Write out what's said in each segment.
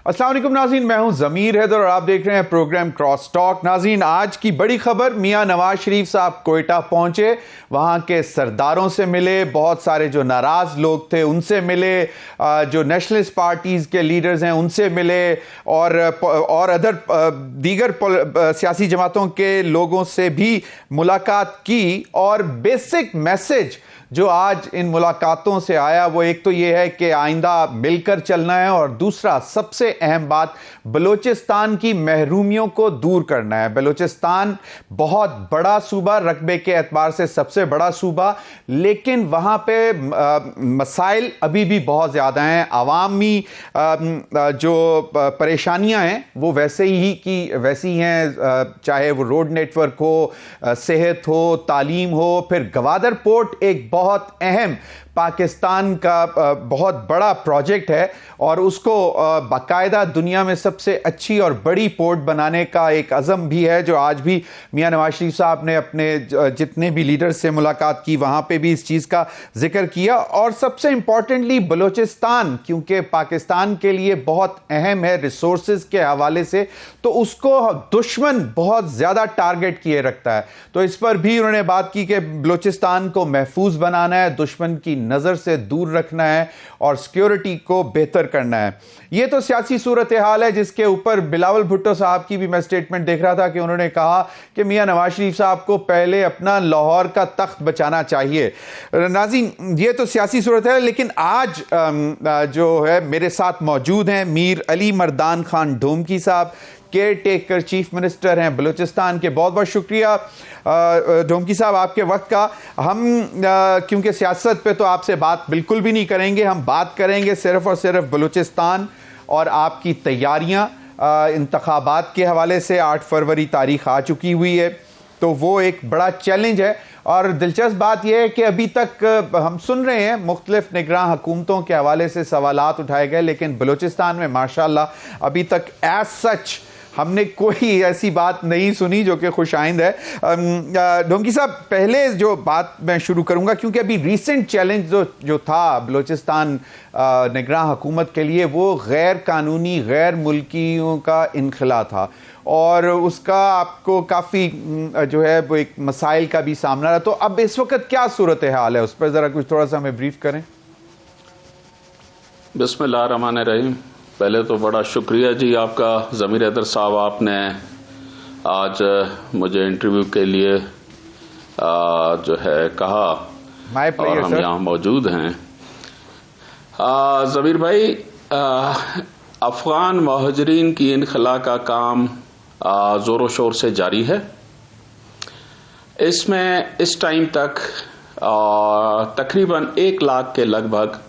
अस्सलाम वालेकुम नाज़रीन, मैं हूं ज़मीर हैदर और आप देख रहे हैं प्रोग्राम क्रॉस टॉक। नाज़रीन, आज की बड़ी खबर, मियां नवाज शरीफ साहब कोयटा पहुंचे, वहां के सरदारों से मिले, बहुत सारे जो नाराज लोग थे उनसे मिले, जो नेशनलिस्ट पार्टीज के लीडर्स हैं उनसे मिले और दीगर सियासी जमातों के लोगों से भी मुलाकात की। और बेसिक मैसेज जो आज इन मुलाकातों से आया वो एक तो ये है कि आइंदा मिलकर चलना है, और दूसरा सबसे अहम बात, बलूचिस्तान की महरूमियों को दूर करना है। बलूचिस्तान बहुत बड़ा सूबा, रकबे के एतबार से सबसे बड़ा सूबा, लेकिन वहाँ पे मसाइल अभी भी बहुत ज़्यादा हैं। अवामी जो परेशानियाँ हैं वो वैसी हैं, चाहे वो रोड नेटवर्क हो, सेहत हो, तालीम हो। फिर गवादर पोर्ट एक बहुत अहम पाकिस्तान का बहुत बड़ा प्रोजेक्ट है और उसको बाकायदा दुनिया में सबसे अच्छी और बड़ी पोर्ट बनाने का एक अज़म भी है, जो आज भी मियां नवाज शरीफ साहब ने अपने जितने भी लीडर्स से मुलाकात की वहाँ पे भी इस चीज़ का जिक्र किया। और सबसे इंपॉर्टेंटली बलूचिस्तान, क्योंकि पाकिस्तान के लिए बहुत अहम है रिसोर्सेज के हवाले से, तो उसको दुश्मन बहुत ज़्यादा टारगेट किए रखता है। तो इस पर भी उन्होंने बात की कि बलूचिस्तान को महफूज बनाना है, दुश्मन की नजर से दूर रखना है और सिक्योरिटी को बेहतर करना है। यह तो सियासी सूरत हाल है जिसके ऊपर बिलावल भुट्टो साहब की भी मैं स्टेटमेंट देख रहा था कि उन्होंने कहा कि मियां नवाज शरीफ साहब को पहले अपना लाहौर का तख्त बचाना चाहिए। नाज़रीन, ये तो सियासी सूरत है, लेकिन आज जो है मेरे साथ मौजूद हैं मीर अली मर्दान खान ढोमकी साहब, केयर टेकर चीफ मिनिस्टर हैं बलूचिस्तान के। बहुत बहुत शुक्रिया ढोमकी साहब आपके वक्त का। हम क्योंकि सियासत पे तो आपसे बात बिल्कुल भी नहीं करेंगे, हम बात करेंगे सिर्फ और सिर्फ बलूचिस्तान और आपकी तैयारियां इंतखाबात के हवाले से। 8 फरवरी तारीख आ चुकी हुई है, तो वो एक बड़ा चैलेंज है। और दिलचस्प बात यह है कि अभी तक हम सुन रहे हैं मुख्तलिफ निगरां हुकूमतों के हवाले से सवालात उठाए गए, लेकिन बलूचिस्तान में माशाल्लाह अभी तक एज सच हमने कोई ऐसी बात नहीं सुनी जो कि खुशाइंद है। ढोमकी साहब, पहले जो बात मैं शुरू करूंगा, क्योंकि अभी रीसेंट चैलेंज जो था बलूचिस्तान निगरां हुकूमत के लिए, वो गैर कानूनी गैर मुल्कियों का इनखला था और उसका आपको काफ़ी जो है वो एक मसाइल का भी सामना रहा। तो अब इस वक्त क्या सूरत हाल है, उस पर ज़रा कुछ थोड़ा सा हमें ब्रीफ करें। बिस्मिल्लाह रहमान रहीम। पहले तो बड़ा शुक्रिया जी आपका ज़मीर हैदर साहब, आपने आज मुझे इंटरव्यू के लिए जो है कहा और हम यहाँ मौजूद हैं। ज़मीर भाई, अफ़गान महाजरीन की इनखला का काम ज़ोरों शोर से जारी है। इसमें इस टाइम तक तकरीबन 1 लाख के लगभग,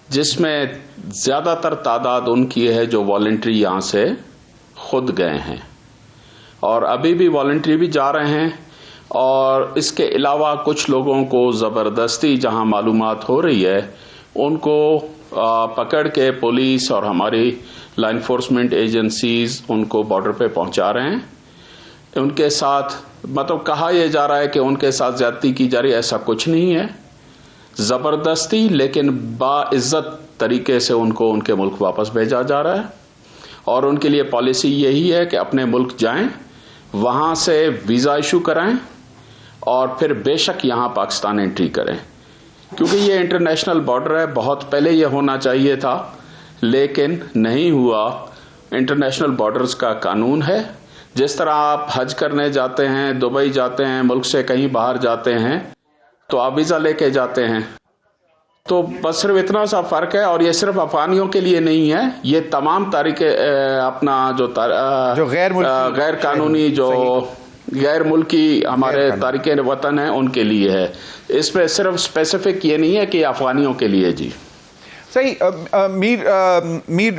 जिसमें ज़्यादातर तादाद उनकी है जो वॉलंटरी यहाँ से खुद गए हैं और अभी भी वॉलंटरी भी जा रहे हैं। और इसके अलावा कुछ लोगों को ज़बरदस्ती जहाँ मालूमात हो रही है उनको पकड़ के पुलिस और हमारी लॉ इन्फोर्समेंट एजेंसीज उनको बॉर्डर पे पहुँचा रहे हैं। उनके साथ मतलब कहा यह जा रहा है कि उनके साथ ज़्यादती की जा रही है, ऐसा कुछ नहीं है। ज़बरदस्ती लेकिन बाइज़्ज़त तरीके से उनको उनके मुल्क वापस भेजा जा रहा है और उनके लिए पॉलिसी यही है कि अपने मुल्क जाएं, वहाँ से वीज़ा इशू कराएं और फिर बेशक यहाँ पाकिस्तान एंट्री करें, क्योंकि ये इंटरनेशनल बॉर्डर है। बहुत पहले ये होना चाहिए था लेकिन नहीं हुआ। इंटरनेशनल बॉर्डर्स का कानून है। जिस तरह आप हज करने जाते हैं, दुबई जाते हैं, मुल्क से कहीं बाहर जाते हैं तो आप वीज़ा लेके जाते हैं। तो बस सिर्फ इतना सा फ़र्क है, और ये सिर्फ अफ़गानियों के लिए नहीं है, ये तमाम तारीखे अपना जो गैर कानूनी जो गैर मुल्की हमारे तारीखे वतन हैं उनके लिए है। इसमें सिर्फ स्पेसिफिक ये नहीं है कि अफ़गानियों के लिए। जी सही। मीर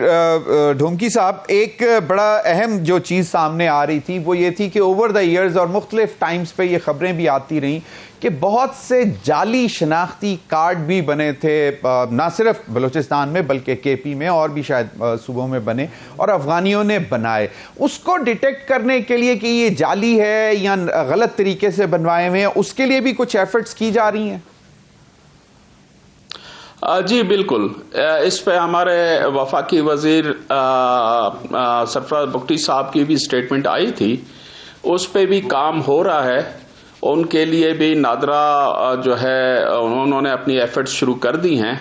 ढोमकी साहब, एक बड़ा अहम जो चीज़ सामने आ रही थी वो ये थी कि ओवर द ईयर्स और मुख्तलिफ टाइम्स पे ये खबरें भी आती रहीं कि बहुत से जाली शनाख्ती कार्ड भी बने थे, ना सिर्फ बलूचिस्तान में बल्कि केपी में और भी शायद सूबों में बने, और अफगानियों ने बनाए। उसको डिटेक्ट करने के लिए कि ये जाली है या गलत तरीके से बनवाए हुए हैं, उसके लिए भी कुछ एफर्ट्स की जा रही हैं। जी बिल्कुल। इस पे हमारे वफाकी वजीर सरफराज बुगटी साहब की भी स्टेटमेंट आई थी, उस पे भी काम हो रहा है। उनके लिए भी नादरा जो है उन्होंने अपनी एफर्ट्स शुरू कर दी हैं,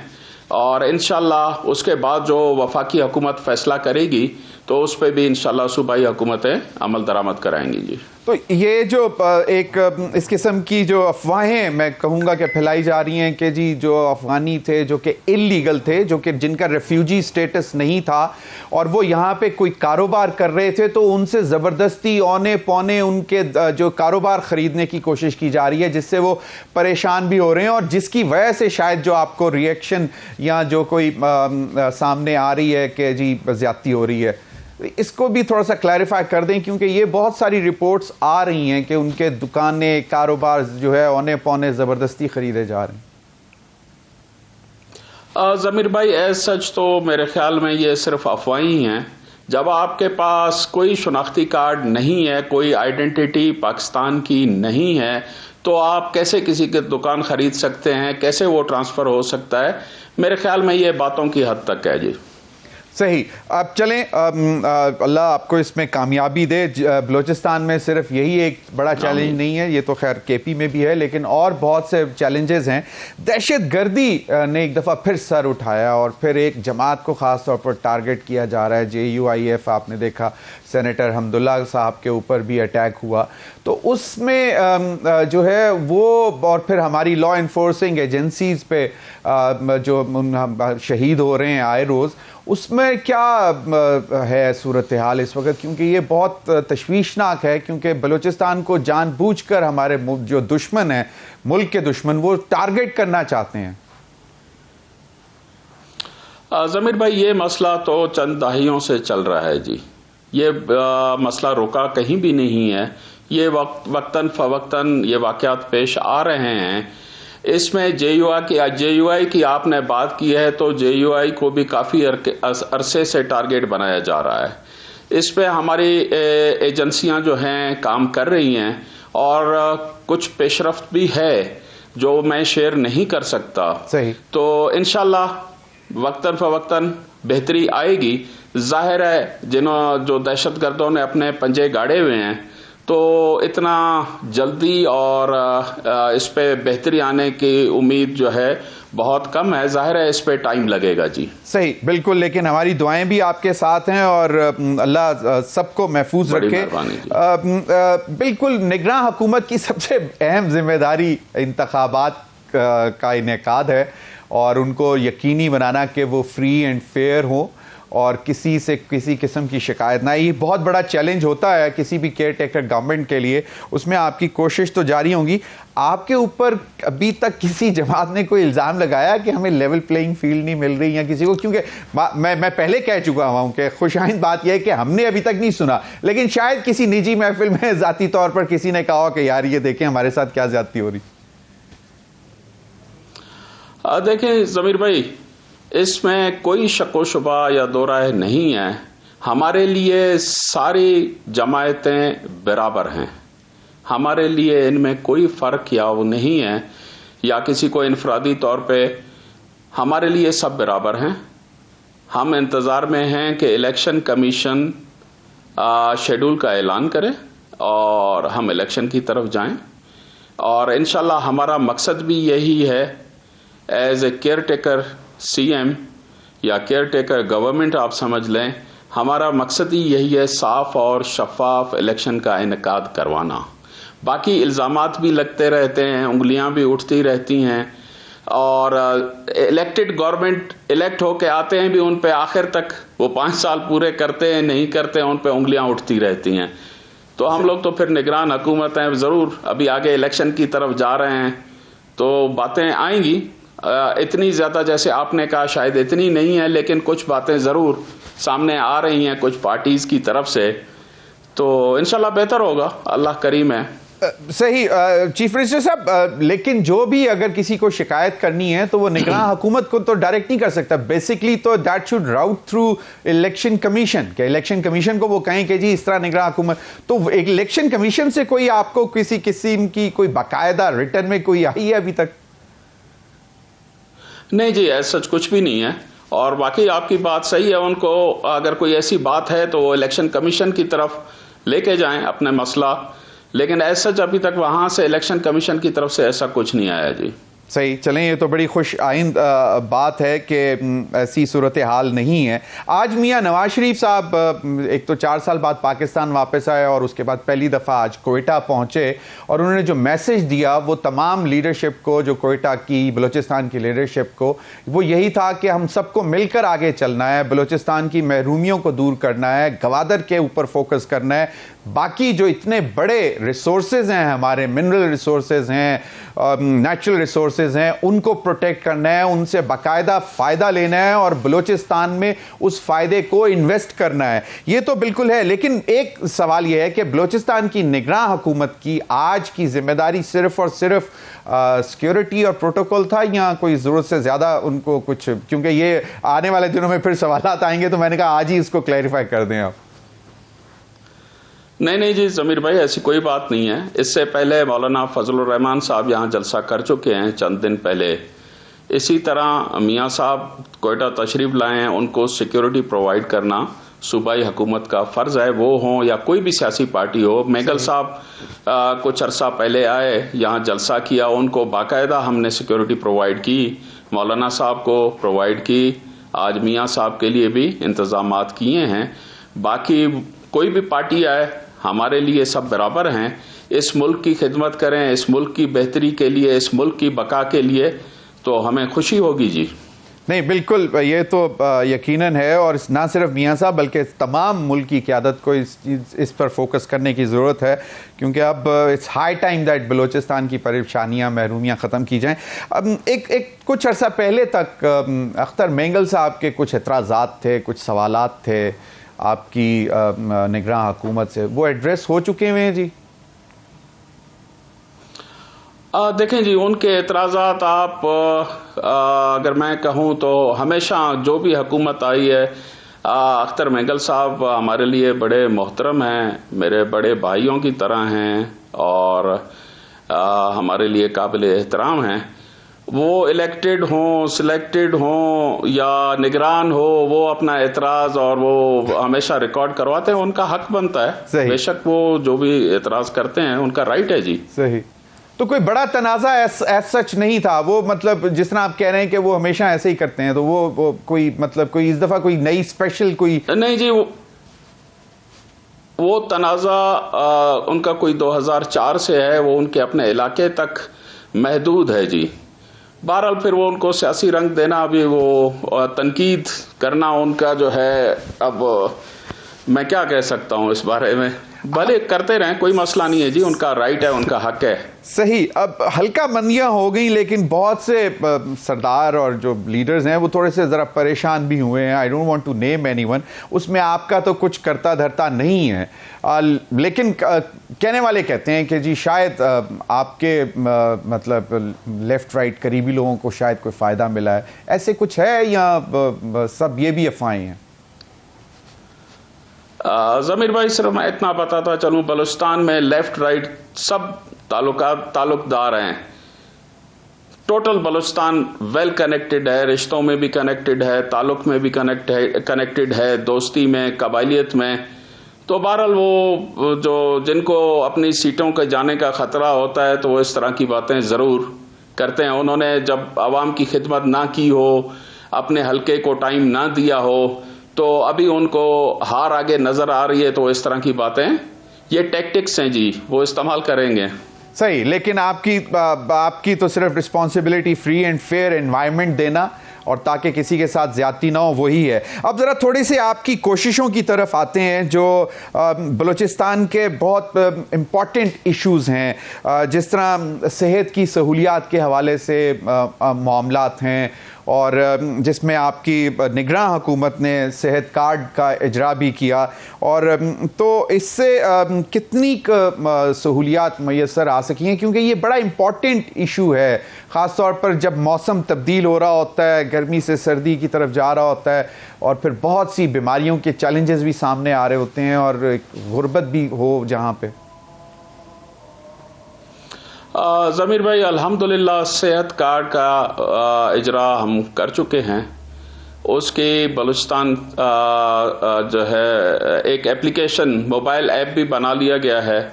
और इंशाल्लाह उसके बाद जो वफाकी हुकूमत फैसला करेगी तो उस पर भी इंशाल्लाह सूबाई हुकूमतें अमल दरामद कराएंगी जी। तो ये जो एक इस किस्म की जो अफवाहें मैं कहूँगा कि फैलाई जा रही हैं कि जी जो अफगानी थे जो कि इलीगल थे, जो कि जिनका रेफ्यूजी स्टेटस नहीं था और वो यहाँ पे कोई कारोबार कर रहे थे, तो उनसे ज़बरदस्ती औने पौने उनके जो कारोबार ख़रीदने की कोशिश की जा रही है, जिससे वो परेशान भी हो रहे हैं, और जिसकी वजह से शायद जो आपको रिएक्शन या जो कोई सामने आ रही है कि जी ज़्यादती हो रही है, इसको भी थोड़ा सा क्लैरिफाई कर दें, क्योंकि ये बहुत सारी रिपोर्ट्स आ रही हैं कि उनके दुकानें कारोबार जो है औने पौने ज़बरदस्ती खरीदे जा रहे हैं। ज़मीर भाई, एज सच तो मेरे ख्याल में ये सिर्फ अफवाहें ही हैं। जब आपके पास कोई शनाख्ती कार्ड नहीं है, कोई आइडेंटिटी पाकिस्तान की नहीं है, तो आप कैसे किसी की दुकान खरीद सकते हैं, कैसे वो ट्रांसफ़र हो सकता है? मेरे ख्याल में ये बातों की हद तक है जी। सही। अब चलें, अल्लाह आपको इसमें कामयाबी दे। बलूचिस्तान में सिर्फ यही एक बड़ा चैलेंज नहीं है, ये तो खैर केपी में भी है, लेकिन और बहुत से चैलेंजेस हैं। दहशत गर्दी ने एक दफ़ा फिर सर उठाया और फिर एक जमात को ख़ास तौर पर टारगेट किया जा रहा है। JUIF आपने देखा, सेनेटर हमदुल्ला साहब के ऊपर भी अटैक हुआ, तो उसमें जो है वो, और फिर हमारी लॉ इन्फोर्सिंग एजेंसीज़ पे जो शहीद हो रहे हैं आए रोज़, उसमें क्या है सूरत हाल इस वक्त? क्योंकि ये बहुत तशवीशनाक है, क्योंकि बलूचिस्तान को जानबूझकर हमारे जो दुश्मन है, मुल्क के दुश्मन, वो टारगेट करना चाहते हैं। ज़मीर भाई, ये मसला तो चंद दहाइयों से चल रहा है जी। ये मसला रुका कहीं भी नहीं है। ये वक्तन फवक्तन ये वाक़यात पेश आ रहे हैं। इसमें JUI की आपने बात की है, तो JUI को भी काफ़ी अरसे से टारगेट बनाया जा रहा है। इस पे हमारी एजेंसियां जो हैं काम कर रही हैं, और कुछ पेशरफ्त भी है जो मैं शेयर नहीं कर सकता। सही। तो इंशाल्लाह वक्तन फवक्तन बेहतरी आएगी। जाहिर है जो दहशतगर्दों ने अपने पंजे गाड़े हुए हैं, तो इतना जल्दी और इस पे बेहतरी आने की उम्मीद जो है बहुत कम है। जाहिर है इस पे टाइम लगेगा जी। सही, बिल्कुल, लेकिन हमारी दुआएं भी आपके साथ हैं और अल्लाह सबको महफूज रखे। बिल्कुल, निगरान हुकूमत की सबसे अहम जिम्मेदारी इंतखाबात का इनेकाद है, और उनको यकीनी बनाना कि वो फ्री एंड फेयर हो और किसी से किसी किस्म की शिकायत ना। ये बहुत बड़ा चैलेंज होता है किसी भी केयर टेकर गवर्नमेंट के लिए। उसमें आपकी कोशिश तो जारी होगी। आपके ऊपर अभी तक किसी जमात ने कोई इल्ज़ाम लगाया कि हमें लेवल प्लेइंग फील्ड नहीं मिल रही या किसी को? क्योंकि मैं पहले कह चुका हूँ कि खुशाइंद बात यह है कि हमने अभी तक नहीं सुना, लेकिन शायद किसी निजी महफिल में ज़ाती तौर पर किसी ने कहा कि यार ये देखें हमारे साथ क्या ज़्यादती हो रही। देखें ज़मीर भाई, इसमें कोई शको शुबा या दो राय नहीं है। हमारे लिए सारी जमायतें बराबर हैं। हमारे लिए इनमें कोई फ़र्क या वो नहीं है, या किसी को इनफरादी तौर पे। हमारे लिए सब बराबर हैं। हम इंतज़ार में हैं कि इलेक्शन कमीशन शेड्यूल का ऐलान करे और हम इलेक्शन की तरफ जाएं, और इंशाल्लाह हमारा मकसद भी यही है। As a caretaker CM या केयर टेकर गवर्नमेंट आप समझ लें, हमारा मकसद ही यही है, साफ और शफाफ इलेक्शन का इनेकाद करवाना। बाकी इल्ज़ामात भी लगते रहते हैं, उंगलियां भी उठती रहती हैं, और इलेक्टेड गवर्नमेंट इलेक्ट होके आते हैं भी, उन पे आखिर तक वो 5 साल पूरे करते हैं नहीं करते हैं, उन पे उंगलियां उठती रहती हैं। तो हम लोग तो फिर निगरान हुकूमत हैं, ज़रूर अभी आगे इलेक्शन की तरफ जा रहे हैं तो बातें आएंगी। इतनी ज़्यादा जैसे आपने कहा शायद इतनी नहीं है, लेकिन कुछ बातें ज़रूर सामने आ रही हैं कुछ पार्टीज़ की तरफ से, तो इंशाल्लाह बेहतर होगा, अल्लाह करीम है। सही चीफ मिनिस्टर साहब, लेकिन जो भी अगर किसी को शिकायत करनी है तो वो निगरान हुकूमत को तो डायरेक्ट नहीं कर सकता। बेसिकली तो that should route through election commission, के इलेक्शन कमीशन को वो कहें कि जी इस तरह निगरान हुकूमत, तो इलेक्शन कमीशन से कोई आपको किसी किस्म की कोई बाकायदा रिटर्न में कोई आई है अभी तक? नहीं जी, ऐसा सच कुछ भी नहीं है। और बाकी आपकी बात सही है, उनको अगर कोई ऐसी बात है तो वो इलेक्शन कमीशन की तरफ लेके जाएं अपने मसला, लेकिन ऐसा अभी तक वहां से इलेक्शन कमीशन की तरफ से ऐसा कुछ नहीं आया जी। सही, चलें, ये तो बड़ी खुश आइंद बात है कि ऐसी सूरत हाल नहीं है। आज मियां नवाज शरीफ साहब एक तो 4 साल बाद पाकिस्तान वापस आए और उसके बाद पहली दफ़ा आज कोयटा पहुंचे और उन्होंने जो मैसेज दिया वो तमाम लीडरशिप को, जो कोयटा की बलूचिस्तान की लीडरशिप को, वो यही था कि हम सबको मिलकर आगे चलना है, बलूचिस्तान की महरूमियों को दूर करना है, गवादर के ऊपर फोकस करना है, बाकी जो इतने बड़े रिसोर्सेज हैं, हमारे मिनरल रिसोर्सेज हैं, नेचुरल रिसोर्सेज हैं, उनको प्रोटेक्ट करना है, उनसे बाकायदा फ़ायदा लेना है और बलूचिस्तान में उस फ़ायदे को इन्वेस्ट करना है। ये तो बिल्कुल है, लेकिन एक सवाल यह है कि बलूचिस्तान की निगरान हुकूमत की आज की जिम्मेदारी सिर्फ और सिर्फ सिक्योरिटी और प्रोटोकॉल था या कोई ज़रूरत से ज़्यादा उनको कुछ, क्योंकि ये आने वाले दिनों में फिर सवालात आएंगे, तो मैंने कहा आज ही इसको क्लैरिफाई कर दें आप। नहीं जी ज़मीर भाई, ऐसी कोई बात नहीं है। इससे पहले मौलाना फजलुर रहमान साहब यहाँ जलसा कर चुके हैं चंद दिन पहले। इसी तरह मियाँ साहब कोयटा तशरीफ लाए हैं, उनको सिक्योरिटी प्रोवाइड करना सूबाई हुकूमत का फ़र्ज़ है, वो हों या कोई भी सियासी पार्टी हो। मेगल साहब कुछ अरसा पहले आए, यहाँ जलसा किया, उनको बाकायदा हमने सिक्योरिटी प्रोवाइड की, मौलाना साहब को प्रोवाइड की, आज मियाँ साहब के लिए भी इंतज़ामात किए हैं। बाकी कोई भी पार्टी आए, हमारे लिए सब बराबर हैं। इस मुल्क की खिदमत करें, इस मुल्क की बेहतरी के लिए, इस मुल्क की बका के लिए, तो हमें खुशी होगी जी। नहीं, बिल्कुल, ये तो यकीनन है, और ना सिर्फ मियाँ साहब बल्कि तमाम मुल्क की क़यादत को इस पर फोकस करने की ज़रूरत है, क्योंकि अब it's high time that Balochistan की परेशानियाँ, महरूमियाँ ख़त्म की जाएँ। अब एक कुछ अर्सा पहले तक अख्तर मेंगल साहब के कुछ एतराज़ात थे, कुछ सवालात थे आपकी निगरान हुकूमत से, वो एड्रेस हो चुके हुए हैं जी? देखें जी, उनके एतराज़ात आप अगर मैं कहूँ तो हमेशा जो भी हुकूमत आई है, अख्तर मेंगल साहब हमारे लिए बड़े मोहतरम हैं, मेरे बड़े भाइयों की तरह हैं और हमारे लिए काबिल एहतराम हैं। वो इलेक्टेड हों, सिलेक्टेड हों या निगरान हो, वो अपना एतराज़ और वो हमेशा रिकॉर्ड करवाते हैं, उनका हक बनता है। बेशक वो जो भी एतराज़ करते हैं उनका राइट है जी। सही, तो कोई बड़ा तनाज़ा एज सच नहीं था वो, मतलब जिस तरह आप कह रहे हैं कि वो हमेशा ऐसे ही करते हैं, तो वो कोई मतलब कोई इस दफ़ा कोई नई स्पेशल कोई नहीं जी, वो तनाज़ा उनका कोई 2004 से है, वो उनके अपने इलाके तक महदूद है जी। बहरहाल फिर वो उनको सियासी रंग देना, अभी वो तनकीद करना उनका जो है, अब मैं क्या कह सकता हूँ इस बारे में, भले करते रहें, कोई मसला नहीं है जी, उनका राइट है, उनका हक है। सही, अब हल्का मंदियाँ हो गई, लेकिन बहुत से सरदार और जो लीडर्स हैं वो थोड़े से ज़रा परेशान भी हुए हैं। I don't want to name anyone, उसमें आपका तो कुछ करता धरता नहीं है, लेकिन कहने वाले कहते हैं कि जी शायद आपके मतलब लेफ़्ट राइट करीबी लोगों को शायद कोई फ़ायदा मिला है, ऐसे कुछ है या सब ये भी अफवाहें हैं? ज़मीर भाई, सिर्फ मैं इतना बताता चलूँ, बलूचिस्तान में लेफ्ट राइट सब ताल्लुकदार हैं। टोटल बलूचिस्तान वेल कनेक्टेड है, रिश्तों में भी कनेक्टेड है, ताल्लुक में भी कनेक्टेड है, दोस्ती में, कबायलियत में। तो बहरहाल वो जो जिनको अपनी सीटों के जाने का ख़तरा होता है तो वो इस तरह की बातें ज़रूर करते हैं। उन्होंने जब आवाम की खिदमत ना की हो, अपने हल्के को टाइम ना दिया हो, तो अभी उनको हार आगे नजर आ रही है, तो इस तरह की बातें, ये टैक्टिक्स हैं जी, वो इस्तेमाल करेंगे। सही, लेकिन आपकी तो सिर्फ responsibility free and fair environment देना और ताकि किसी के साथ ज्यादती ना हो, वही है। अब ज़रा थोड़ी सी आपकी कोशिशों की तरफ आते हैं, जो बलूचिस्तान के बहुत इम्पॉर्टेंट इश्यूज़ हैं, जिस तरह सेहत की सहूलियात के हवाले से मामलात हैं, और जिसमें आपकी निगरान हुकूमत ने सेहत कार्ड का इजरा भी किया, और तो इससे कितनी सहूलियात मैसर आ सकी हैं, क्योंकि ये बड़ा इम्पॉर्टेंट इशू है, ख़ास तौर पर जब मौसम तब्दील हो रहा होता है, गर्मी से सर्दी की तरफ जा रहा होता है, और फिर बहुत सी बीमारियों के चैलेंजेस भी सामने आ रहे होते हैं, और गुर्बत भी हो जहाँ पे। ज़मीर भाई, अल्हम्दुलिल्लाह सेहत कार्ड का इजरा हम कर चुके हैं। उसके बलूचिस्तान जो है एक एप्लीकेशन मोबाइल ऐप भी बना लिया गया है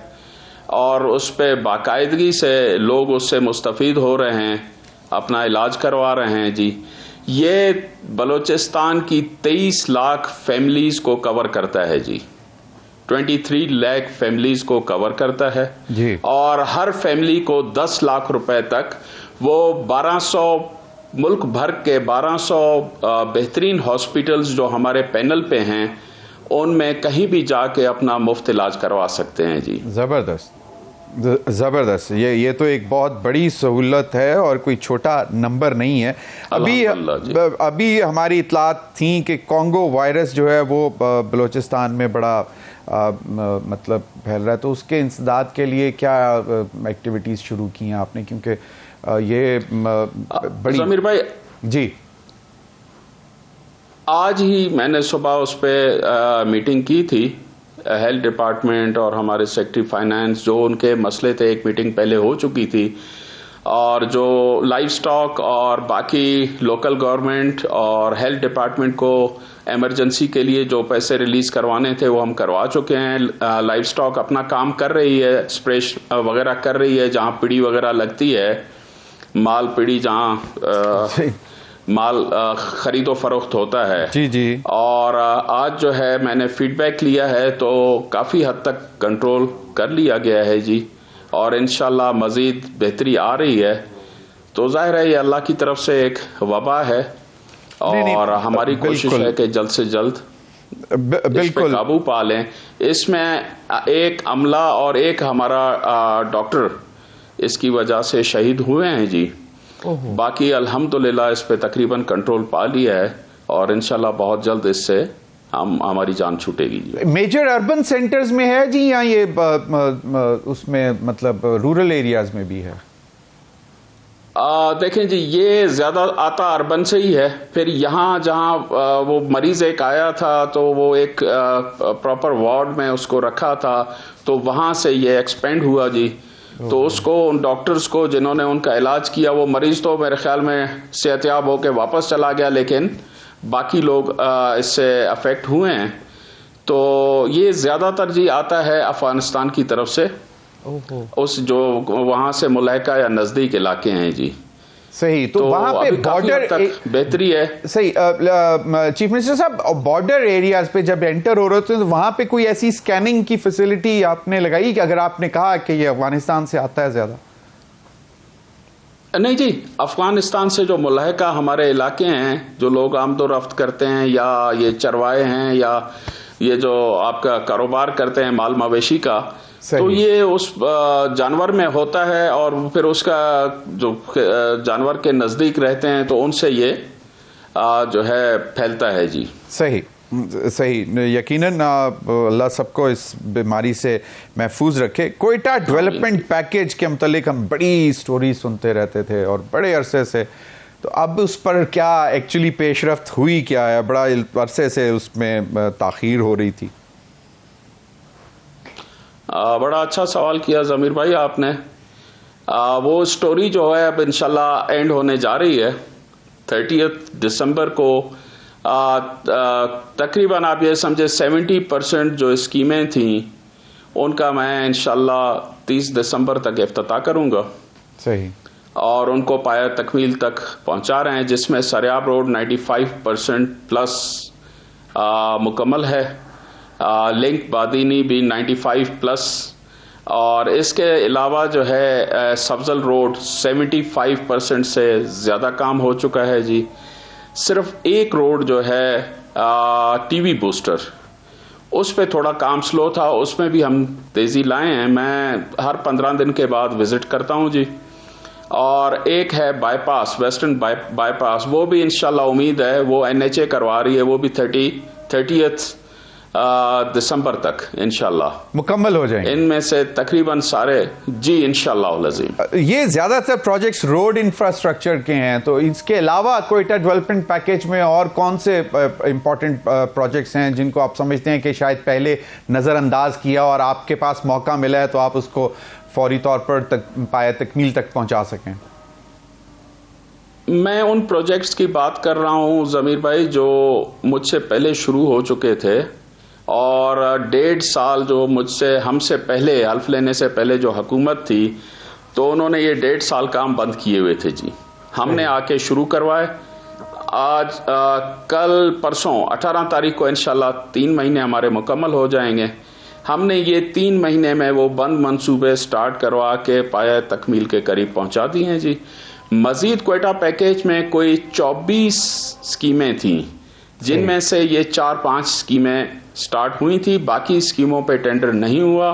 और उस पर बाकायदगी से लोग उससे मुस्तफ़ीद हो रहे हैं, अपना इलाज करवा रहे हैं जी। ये बलूचिस्तान की 23 लाख फैमिलीज़ को कवर करता है जी। 23 लाख फैमिलीज को कवर करता है जी। और हर फैमिली को 10 लाख रुपए तक वो 1200 मुल्क भर के 1200 बेहतरीन हॉस्पिटल्स जो हमारे पैनल पे हैं उनमें कहीं भी जाके अपना मुफ्त इलाज करवा सकते हैं जी। ज़बरदस्त। ये तो एक बहुत बड़ी सहूलत है और कोई छोटा नंबर नहीं है। अभी हमारी इत्तलात थी कि कॉन्गो वायरस जो है वो बलूचिस्तान में बड़ा मतलब फैल रहा है, तो उसके इंसदाद के लिए क्या एक्टिविटीज़ शुरू की हैं आपने, क्योंकि ये बड़ी ज़मीर भाई जी। आज ही मैंने सुबह उस पर मीटिंग की थी, हेल्थ डिपार्टमेंट और हमारे सेक्रेटरी फाइनेंस, जो उनके मसले थे एक मीटिंग पहले हो चुकी थी, और जो लाइव स्टॉक और बाकी लोकल गवर्नमेंट और हेल्थ डिपार्टमेंट को इमरजेंसी के लिए जो पैसे रिलीज करवाने थे वो हम करवा चुके हैं। लाइव स्टॉक अपना काम कर रही है, स्प्रे वगैरह कर रही है, जहां पीड़ी वगैरह लगती है, माल पीड़ी जहां माल खरीदो फरोख्त होता है जी जी। और आज जो है मैंने फीडबैक लिया है तो काफ़ी हद तक कंट्रोल कर लिया गया है जी, और इंशाल्लाह मज़ीद बेहतरी आ रही है। तो जाहिर है ये अल्लाह की तरफ से एक वबा है और हमारी कोशिश है कि जल्द से जल्द बिल्कुल काबू पा लें। इसमें एक अमला और एक हमारा डॉक्टर इसकी वजह से शहीद हुए हैं जी। बाकी अल्हम्दुलिल्लाह इस पे तकरीबन कंट्रोल पा लिया है और इंशाल्लाह बहुत जल्द इससे हमारी जान छूटेगी जी। मेजर अर्बन सेंटर्स में है जी या ये उसमें मतलब रूरल एरियाज में भी है? देखें जी, ये ज्यादा आता अर्बन से ही है। फिर यहाँ जहाँ वो मरीज एक आया था तो वो एक प्रॉपर वार्ड में उसको रखा था, तो वहां से ये एक्सपेंड हुआ जी। तो उसको उन डॉक्टर्स को जिन्होंने उनका इलाज किया, वो मरीज तो मेरे ख्याल में सेहतयाब होकर वापस चला गया, लेकिन बाकी लोग इससे अफेक्ट हुए हैं। तो ये ज्यादातर जी आता है अफगानिस्तान की तरफ से, उस जो वहां से मुलहका या नजदीक इलाके हैं जी। सही। तो वहां पे बॉर्डर बेहतरी है। सही। चीफ मिनिस्टर साहब, बॉर्डर एरियाज पे जब एंटर हो रहे थे तो वहां पे कोई ऐसी स्कैनिंग की फैसिलिटी आपने लगाई कि अगर आपने कहा कि ये अफगानिस्तान से आता है ज्यादा? नहीं जी, अफगानिस्तान से जो मुलहका हमारे इलाके हैं, जो लोग आमदोरफ्त करते हैं या ये चरवाए हैं या ये जो आपका कारोबार करते हैं माल मवेशी का, तो ये उस जानवर में होता है और फिर उसका जो जानवर के नजदीक रहते हैं तो उनसे ये जो है फैलता है जी। सही सही। यकीनन अल्लाह सबको इस बीमारी से महफूज रखे। कोयटा डेवलपमेंट पैकेज के मुतालिक हम बड़ी स्टोरी सुनते रहते थे और बड़े अरसे से, तो अब उस पर क्या एक्चुअली पेशरफ्त हुई क्या है? बड़ा अरसे से उसमें ताखीर हो रही थी। बड़ा अच्छा सवाल किया ज़मीर भाई आपने। वो स्टोरी जो है अब इंशाल्लाह एंड होने जा रही है 30 दिसंबर को। तकरीबन आप ये समझे 70% जो स्कीमें थी उनका मैं इंशाल्लाह 30 दिसंबर तक इफ्तिताह करूँगा। सही। और उनको पाया तकमील तक पहुँचा रहे हैं, जिसमें सरियाब रोड 95% प्लस मुकम्मल है। लिंक बादीनी भी 95 प्लस, और इसके अलावा जो है सब्जल रोड 75% से ज़्यादा काम हो चुका है जी। सिर्फ एक रोड जो है टीवी बूस्टर, उस पे थोड़ा काम स्लो था, उसमें भी हम तेज़ी लाए हैं। मैं हर 15 दिन के बाद विज़िट करता हूँ जी। और एक है बाईपास, वेस्टर्न बाईपास, वो भी इंशाल्लाह उम्मीद है, वो NHA करवा रही है, वो भी 30th दिसंबर तक इंशाल्लाह मुकम्मल हो जाएंगे। इनमें से तकरीबन सारे जी इंशाल्लाह अज़ीम। ये ज्यादातर प्रोजेक्ट्स रोड इंफ्रास्ट्रक्चर के हैं, तो इसके अलावा कोयटा डेवलपमेंट पैकेज में और कौन से इंपॉर्टेंट प्रोजेक्ट्स हैं जिनको आप समझते हैं कि शायद पहले नज़रअंदाज किया और आपके पास मौका मिला है तो आप उसको फौरी तौर पर तकमील तक पहुंचा सकें? मैं उन प्रोजेक्ट्स की बात कर रहा हूं ज़मीर भाई जो मुझसे पहले शुरू हो चुके थे, और 1.5 साल जो हमसे पहले हल्फ लेने से पहले जो हुकूमत थी तो उन्होंने ये 1.5 साल काम बंद किए हुए थे जी। हमने आके शुरू करवाए। आज कल परसों 18 तारीख को इंशाल्लाह 3 महीने हमारे मुकम्मल हो जाएंगे। हमने ये 3 महीने में वो बंद मंसूबे स्टार्ट करवा के पाया तकमील के करीब पहुंचा दी हैं जी। मजीद कोयटा पैकेज में कोई 24 स्कीमें थी जिनमें से ये 4-5 स्कीमें स्टार्ट हुई थी, बाकी स्कीमों पे टेंडर नहीं हुआ,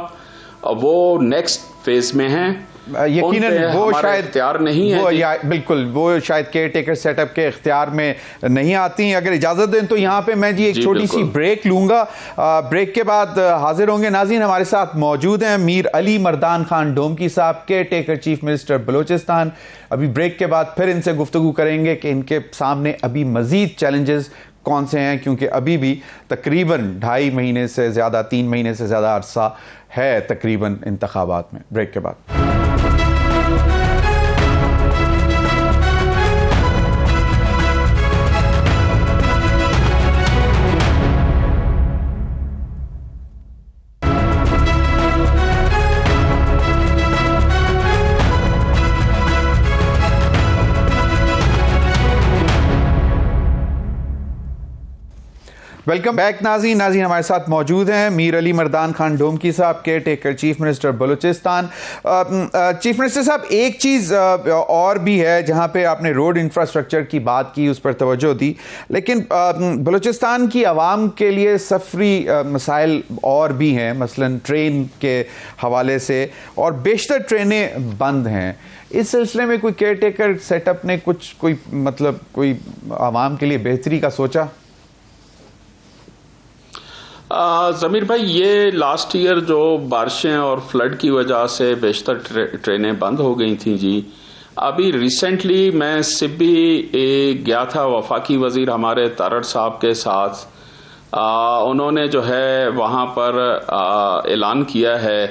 वो नेक्स्ट फेज में हैं। यकीनन वो शायद इख्तियार नहीं है बिल्कुल वो शायद केयर टेकर सेटअप के इख्तियार में नहीं आती। अगर इजाजत दें तो यहाँ पे मैं जी एक छोटी सी ब्रेक लूंगा। ब्रेक के बाद हाजिर होंगे। नाज़रीन, हमारे साथ मौजूद हैं मीर अली मर्दान खान डोमकी साहब, care taker chief minister Balochistan. अभी ब्रेक के बाद फिर इनसे गुफ्तगू करेंगे कि इनके सामने अभी मजीद चैलेंजेस कौन से हैं, क्योंकि अभी भी तकरीबन 2.5 महीने से ज़्यादा, 3 महीने से ज़्यादा अरसा है तकरीबन इंतखाबात में। ब्रेक के बाद वेलकम बैक। नाज़रीन हमारे साथ मौजूद हैं मीर अली मर्दान खान डोमकी साहब, care taker chief minister Balochistan. Chief minister साहब, एक चीज़ और भी है जहां पे आपने रोड इंफ्रास्ट्रक्चर की बात की, उस पर तवज्जो दी, लेकिन बलूचिस्तान की आवाम के लिए सफरी मसाइल और भी हैं, मसलन ट्रेन के हवाले से, और बेशतर ट्रेनें बंद हैं। इस सिलसिले में कोई केयर टेकर सेटअप ने कोई आवाम के लिए बेहतरी का सोचा? ज़मीर भाई, ये लास्ट ईयर जो बारिशें और फ्लड की वजह से बेशतर ट्रेनें बंद हो गई थी जी। अभी रिसेंटली मैं सिब्बी गया था वफाकी वजीर हमारे तारड़ साहब के साथ। उन्होंने जो है वहाँ पर ऐलान किया है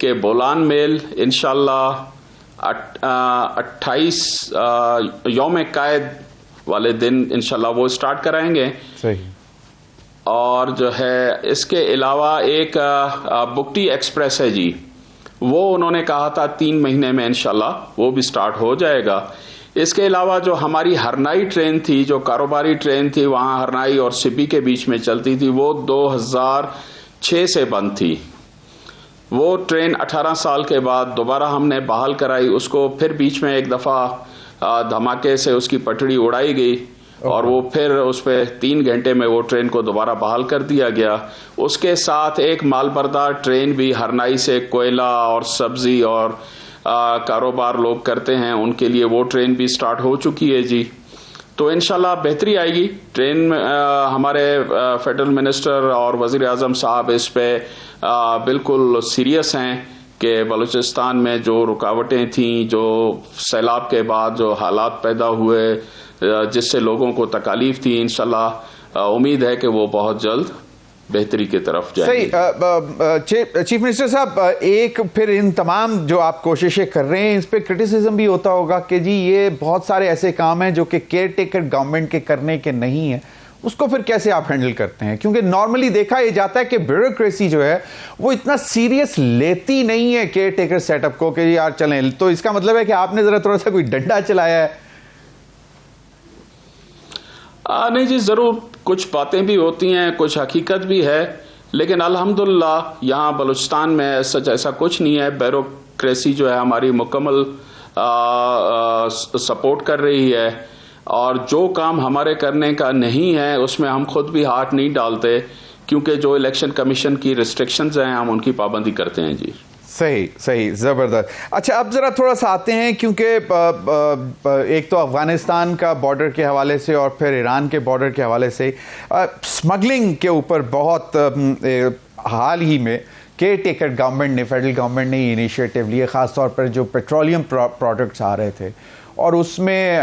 कि बोलान मेल इंशाल्लाह 28 यौम कायद वाले दिन इंशाल्लाह वो स्टार्ट कराएंगे। सही। और जो है इसके अलावा एक बुकटी एक्सप्रेस है जी, वो उन्होंने कहा था 3 महीने में इंशाल्लाह वो भी स्टार्ट हो जाएगा। इसके अलावा जो हमारी हरनाई ट्रेन थी, जो कारोबारी ट्रेन थी, वहाँ हरनाई और सिब्बी के बीच में चलती थी, वो 2006 से बंद थी। वो ट्रेन 18 साल के बाद दोबारा हमने बहाल कराई उसको, फिर बीच में एक दफ़ा धमाके से उसकी पटड़ी उड़ाई गई और वो फिर उस पर 3 घंटे में वो ट्रेन को दोबारा बहाल कर दिया गया। उसके साथ एक मालबरदार ट्रेन भी हरनाई से कोयला और सब्जी और कारोबार लोग करते हैं, उनके लिए वो ट्रेन भी स्टार्ट हो चुकी है जी। तो इंशाल्लाह बेहतरी आएगी ट्रेन में। हमारे फेडरल मिनिस्टर और वजीर आजम साहब इस पे बिल्कुल सीरियस हैं कि बलूचिस्तान में जो रुकावटें थीं, जो सैलाब के बाद जो हालात पैदा हुए जिससे लोगों को तकालीफ थी, इंशाल्लाह उम्मीद है कि वो बहुत जल्द बेहतरी की तरफ जाएंगे। सही। चीफ मिनिस्टर साहब, एक फिर इन तमाम जो आप कोशिशें कर रहे हैं इस पे क्रिटिसिज्म भी होता होगा कि जी ये बहुत सारे ऐसे काम हैं जो कि केयर टेकर गवर्नमेंट के करने के नहीं है, उसको फिर कैसे आप हैंडल करते हैं? क्योंकि नॉर्मली देखा यह जाता है कि ब्यूरोक्रेसी जो है वो इतना सीरियस लेती नहीं है केयर टेकर सेटअप को कि यार चलें, तो इसका मतलब है कि आपने जरा थोड़ा सा कोई डंडा चलाया है। नहीं जी, ज़रूर कुछ बातें भी होती हैं, कुछ हकीकत भी है, लेकिन अल्हम्दुलिल्लाह यहाँ बलूचिस्तान में सच ऐसा कुछ नहीं है। ब्यूरोक्रेसी जो है हमारी मुकम्मल सपोर्ट कर रही है, और जो काम हमारे करने का नहीं है उसमें हम खुद भी हाथ नहीं डालते, क्योंकि जो इलेक्शन कमीशन की रिस्ट्रिक्शंस हैं हम उनकी पाबंदी करते हैं जी। सही सही, ज़बरदस्त। अच्छा, अब ज़रा थोड़ा सा आते हैं, क्योंकि एक तो अफ़गानिस्तान का बॉर्डर के हवाले से और फिर ईरान के बॉर्डर के हवाले से स्मगलिंग के ऊपर बहुत हाल ही में केयर टेकर गवर्नमेंट ने, फेडरल गवर्नमेंट ने इनिशिएटिव लिए, ख़ास तौर पर जो पेट्रोलियम प्रोडक्ट्स आ रहे थे और उसमें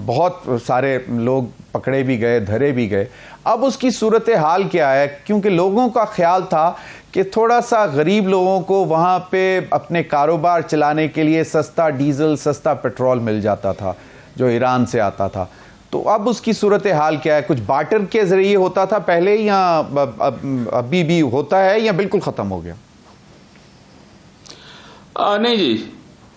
बहुत सारे लोग पकड़े भी गए, धरे भी गए। अब उसकी सूरत हाल क्या है? क्योंकि लोगों का ख्याल था कि थोड़ा सा गरीब लोगों को वहाँ पे अपने कारोबार चलाने के लिए सस्ता डीजल, सस्ता पेट्रोल मिल जाता था जो ईरान से आता था। तो अब उसकी सूरत हाल क्या है? कुछ बार्टर के ज़रिए होता था पहले, या अभी भी होता है, या बिल्कुल ख़त्म हो गया? नहीं जी,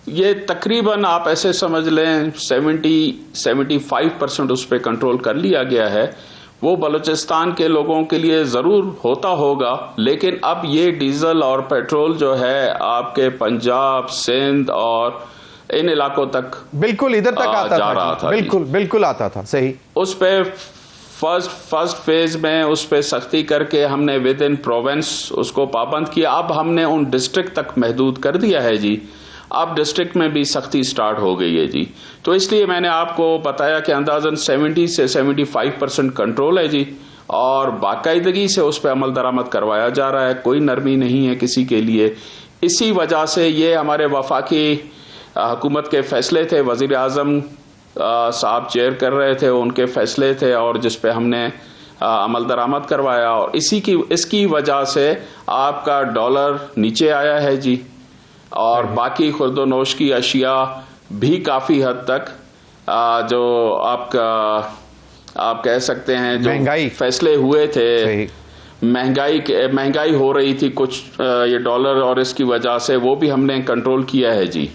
ये तकरीबन आप ऐसे समझ लें 70-75% उस पर कंट्रोल कर लिया गया है। वो बलूचिस्तान के लोगों के लिए ज़रूर होता होगा, लेकिन अब ये डीजल और पेट्रोल जो है आपके पंजाब, सिंध और इन इलाकों तक बिल्कुल इधर तक आता जा रहा था। बिल्कुल आता था। सही। उस पे फर्स्ट फेज में उस पे सख्ती करके हमने विद इन प्रोविंस उसको पाबंद किया। अब हमने उन डिस्ट्रिक्ट तक महदूद कर दिया है जी। अब डिस्ट्रिक्ट में भी सख्ती स्टार्ट हो गई है जी। तो इसलिए मैंने आपको बताया कि अंदाजन 70 से 75% कंट्रोल है जी, और बाकायदगी से उस पर अमल दरामद करवाया जा रहा है। कोई नरमी नहीं है किसी के लिए। इसी वजह से ये हमारे वफाकी हुकूमत के फैसले थे, वजीर आजम साहब चेयर कर रहे थे, उनके फैसले थे और जिस पे हमने अमल दरामद करवाया, और इसकी वजह से आपका डॉलर नीचे आया है जी, और बाकी खुर्दोनोश की अशिया भी काफ़ी हद तक जो आप कह सकते हैं जो फैसले हुए थे, महंगाई हो रही थी कुछ ये डॉलर और इसकी वजह से, वो भी हमने कंट्रोल किया है जी।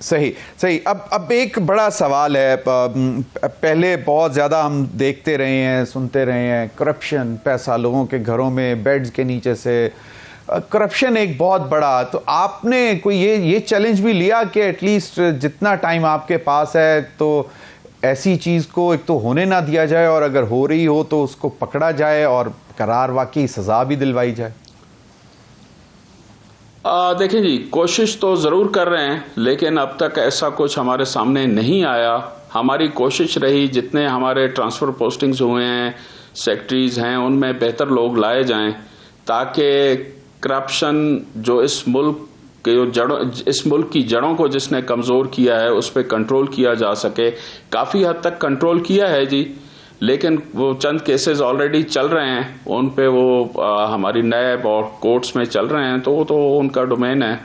सही। अब एक बड़ा सवाल है, पहले बहुत ज़्यादा हम देखते रहे हैं, सुनते रहे हैं, करप्शन, पैसा लोगों के घरों में बेड्स के नीचे से, करप्शन एक बहुत बड़ा। तो आपने कोई ये चैलेंज भी लिया कि एटलीस्ट जितना टाइम आपके पास है तो ऐसी चीज़ को एक तो होने ना दिया जाए, और अगर हो रही हो तो उसको पकड़ा जाए और करार वाकई सज़ा भी दिलवाई जाए? देखिए जी, कोशिश तो ज़रूर कर रहे हैं, लेकिन अब तक ऐसा कुछ हमारे सामने नहीं आया। हमारी कोशिश रही जितने हमारे ट्रांसफ़र पोस्टिंग्स हुए हैं, सेक्रेटरीज़ हैं, उनमें बेहतर लोग लाए जाएं ताकि करप्शन जो इस मुल्क की जड़ों को जिसने कमज़ोर किया है उस पर कंट्रोल किया जा सके। काफ़ी हद तक कंट्रोल किया है जी, लेकिन वो चंद केसेस ऑलरेडी चल रहे हैं, उन पे वो हमारी नैब और कोर्ट्स में चल रहे हैं, तो वो तो उनका डोमेन है,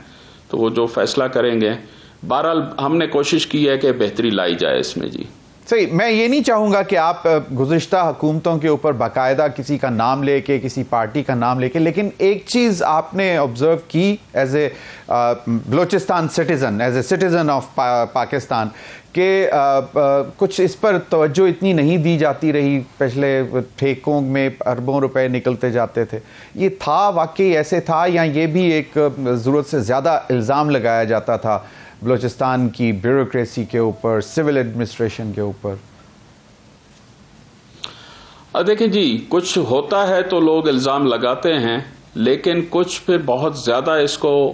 तो वो जो फैसला करेंगे। बहरहाल हमने कोशिश की है कि बेहतरी लाई जाए इसमें जी। सही। मैं ये नहीं चाहूँगा कि आप गुज़िश्ता हुकूमतों के ऊपर बाकायदा किसी का नाम लेके, किसी पार्टी का नाम लेके, लेकिन एक चीज़ आपने ऑब्ज़र्व की as a Balochistan citizen, as a citizen of Pakistan, कि कुछ इस पर तवज्जो इतनी नहीं दी जाती रही। पिछले ठेकों में अरबों रुपए निकलते जाते थे। ये था वाकई ऐसे था, या ये भी एक ज़रूरत से ज़्यादा इल्ज़ाम लगाया जाता था बलूचिस्तान की ब्यूरोक्रेसी के ऊपर, सिविल एडमिनिस्ट्रेशन के ऊपर? देखिए जी, कुछ होता है तो लोग इल्ज़ाम लगाते हैं, लेकिन कुछ फिर बहुत ज़्यादा इसको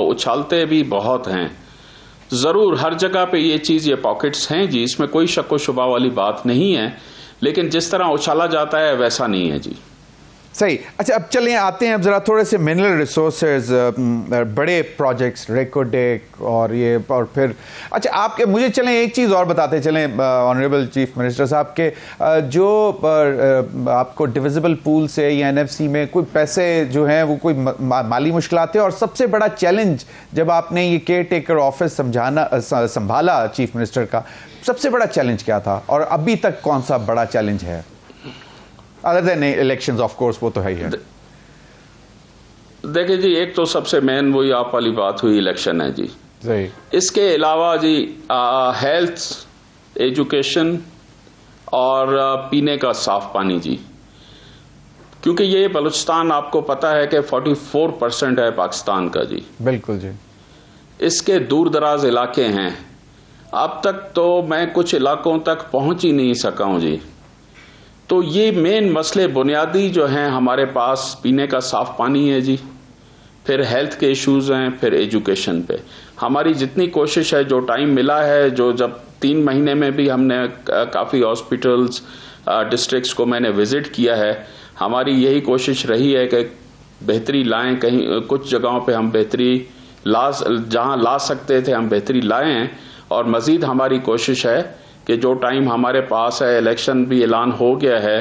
उछालते भी बहुत हैं। ज़रूर हर जगह पे ये चीज़, ये पॉकेट्स हैं जी, इसमें कोई शक व शुबा वाली बात नहीं है, लेकिन जिस तरह उछाला जाता है वैसा नहीं है जी। सही। अच्छा, अब चलिए आते हैं अब ज़रा थोड़े से मिनरल रिसोर्सेज, बड़े प्रोजेक्ट्स, रेकोडेक और ये, और फिर अच्छा आपके मुझे चलें एक चीज़ और बताते चलें ऑनरेबल चीफ मिनिस्टर साहब के, जो आपको डिविजिबल पूल से या एनएफसी में कोई पैसे जो हैं वो कोई माली मुश्किलात है, और सबसे बड़ा चैलेंज जब आपने ये केयर टेकर ऑफिस संभाला चीफ मिनिस्टर का, सबसे बड़ा चैलेंज क्या था, और अभी तक कौन सा बड़ा चैलेंज है? Other than elections of course, वो तो है ही है। देखिए जी, एक तो सबसे मेन वही आप वाली बात हुई, इलेक्शन है जी। सही। इसके अलावा जी हेल्थ, एजुकेशन और पीने का साफ पानी जी, क्योंकि ये बलूचिस्तान आपको पता है कि 44% है पाकिस्तान का जी। बिल्कुल जी। इसके दूर दराज इलाके हैं। अब तक तो मैं कुछ इलाकों तक पहुंच ही नहीं सका हूं जी। तो ये मेन मसले बुनियादी जो हैं हमारे पास, पीने का साफ पानी है जी, फिर हेल्थ के इश्यूज हैं, फिर एजुकेशन पे। हमारी जितनी कोशिश है, जो टाइम मिला है, जो जब 3 महीने में भी हमने काफ़ी हॉस्पिटल्स डिस्ट्रिक्ट्स को मैंने विजिट किया है, हमारी यही कोशिश रही है कि बेहतरी लाएं। कहीं कुछ जगहों पे हम बेहतरी जहां ला सकते थे हम बेहतरी लाए हैं, और मज़ीद हमारी कोशिश है कि जो टाइम हमारे पास है, इलेक्शन भी ऐलान हो गया है,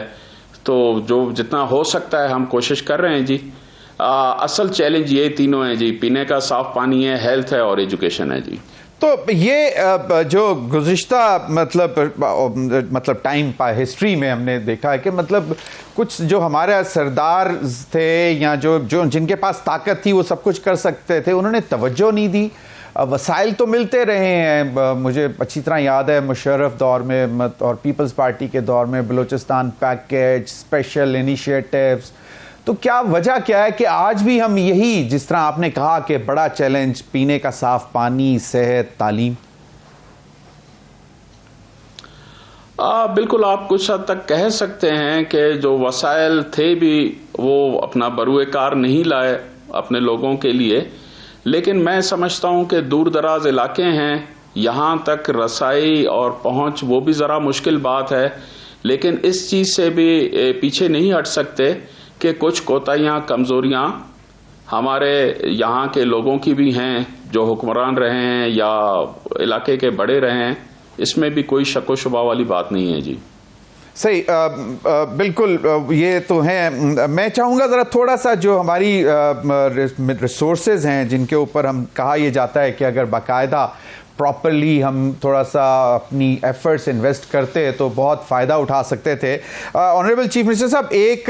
तो जो जितना हो सकता है हम कोशिश कर रहे हैं जी। असल चैलेंज ये तीनों हैं जी, पीने का साफ पानी है, हेल्थ है और एजुकेशन है जी। तो ये जो गुज़िश्ता मतलब टाइम हिस्ट्री में हमने देखा है कि मतलब कुछ जो हमारे सरदार थे या जो जिनके पास ताकत थी वो सब कुछ कर सकते थे, उन्होंने तवज्जो नहीं दी। वसाइल तो मिलते रहे हैं, मुझे अच्छी तरह याद है मुशर्रफ दौर में और पीपल्स पार्टी के दौर में बलूचिस्तान पैकेज, स्पेशल इनिशिएटिव्स। तो क्या वजह क्या है कि आज भी हम यही, जिस तरह आपने कहा कि बड़ा चैलेंज पीने का साफ पानी, सेहत, तालीम? बिल्कुल, आप कुछ हद तक कह सकते हैं कि जो वसाइल थे भी वो अपना बरूए कार नहीं लाए अपने लोगों के लिए, लेकिन मैं समझता हूं कि दूर दराज इलाके हैं, यहां तक रसाई और पहुंच वो भी ज़रा मुश्किल बात है। लेकिन इस चीज़ से भी पीछे नहीं हट सकते कि कुछ कोताहियां, कमज़ोरियां हमारे यहाँ के लोगों की भी हैं, जो हुक्मरान रहे हैं या इलाके के बड़े रहे हैं। इसमें भी कोई शक व शुबा वाली बात नहीं है जी। सही, बिल्कुल, ये तो है। मैं चाहूँगा ज़रा थोड़ा सा जो हमारी रिसोर्सेज हैं जिनके ऊपर हम कहा यह जाता है कि अगर बाकायदा प्रॉपरली हम थोड़ा सा अपनी एफर्ट्स इन्वेस्ट करते तो बहुत फ़ायदा उठा सकते थे। ऑनरेबल चीफ मिनिस्टर साहब, एक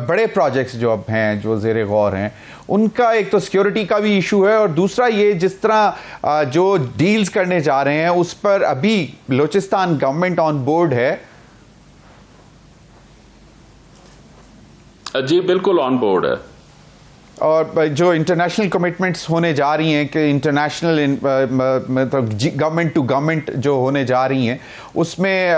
बड़े प्रोजेक्ट्स जो अब हैं, जो ज़ेरे गौर हैं, उनका एक तो सिक्योरिटी का भी इशू है और दूसरा ये जिस तरह जो डील्स करने जा रहे हैं उस पर अभी बलूचिस्तान गवर्नमेंट ऑन बोर्ड है। जी बिल्कुल ऑन बोर्ड है। और जो इंटरनेशनल कमिटमेंट्स होने जा रही हैं कि इंटरनेशनल मतलब गवर्नमेंट टू गवर्नमेंट जो होने जा रही हैं, उसमें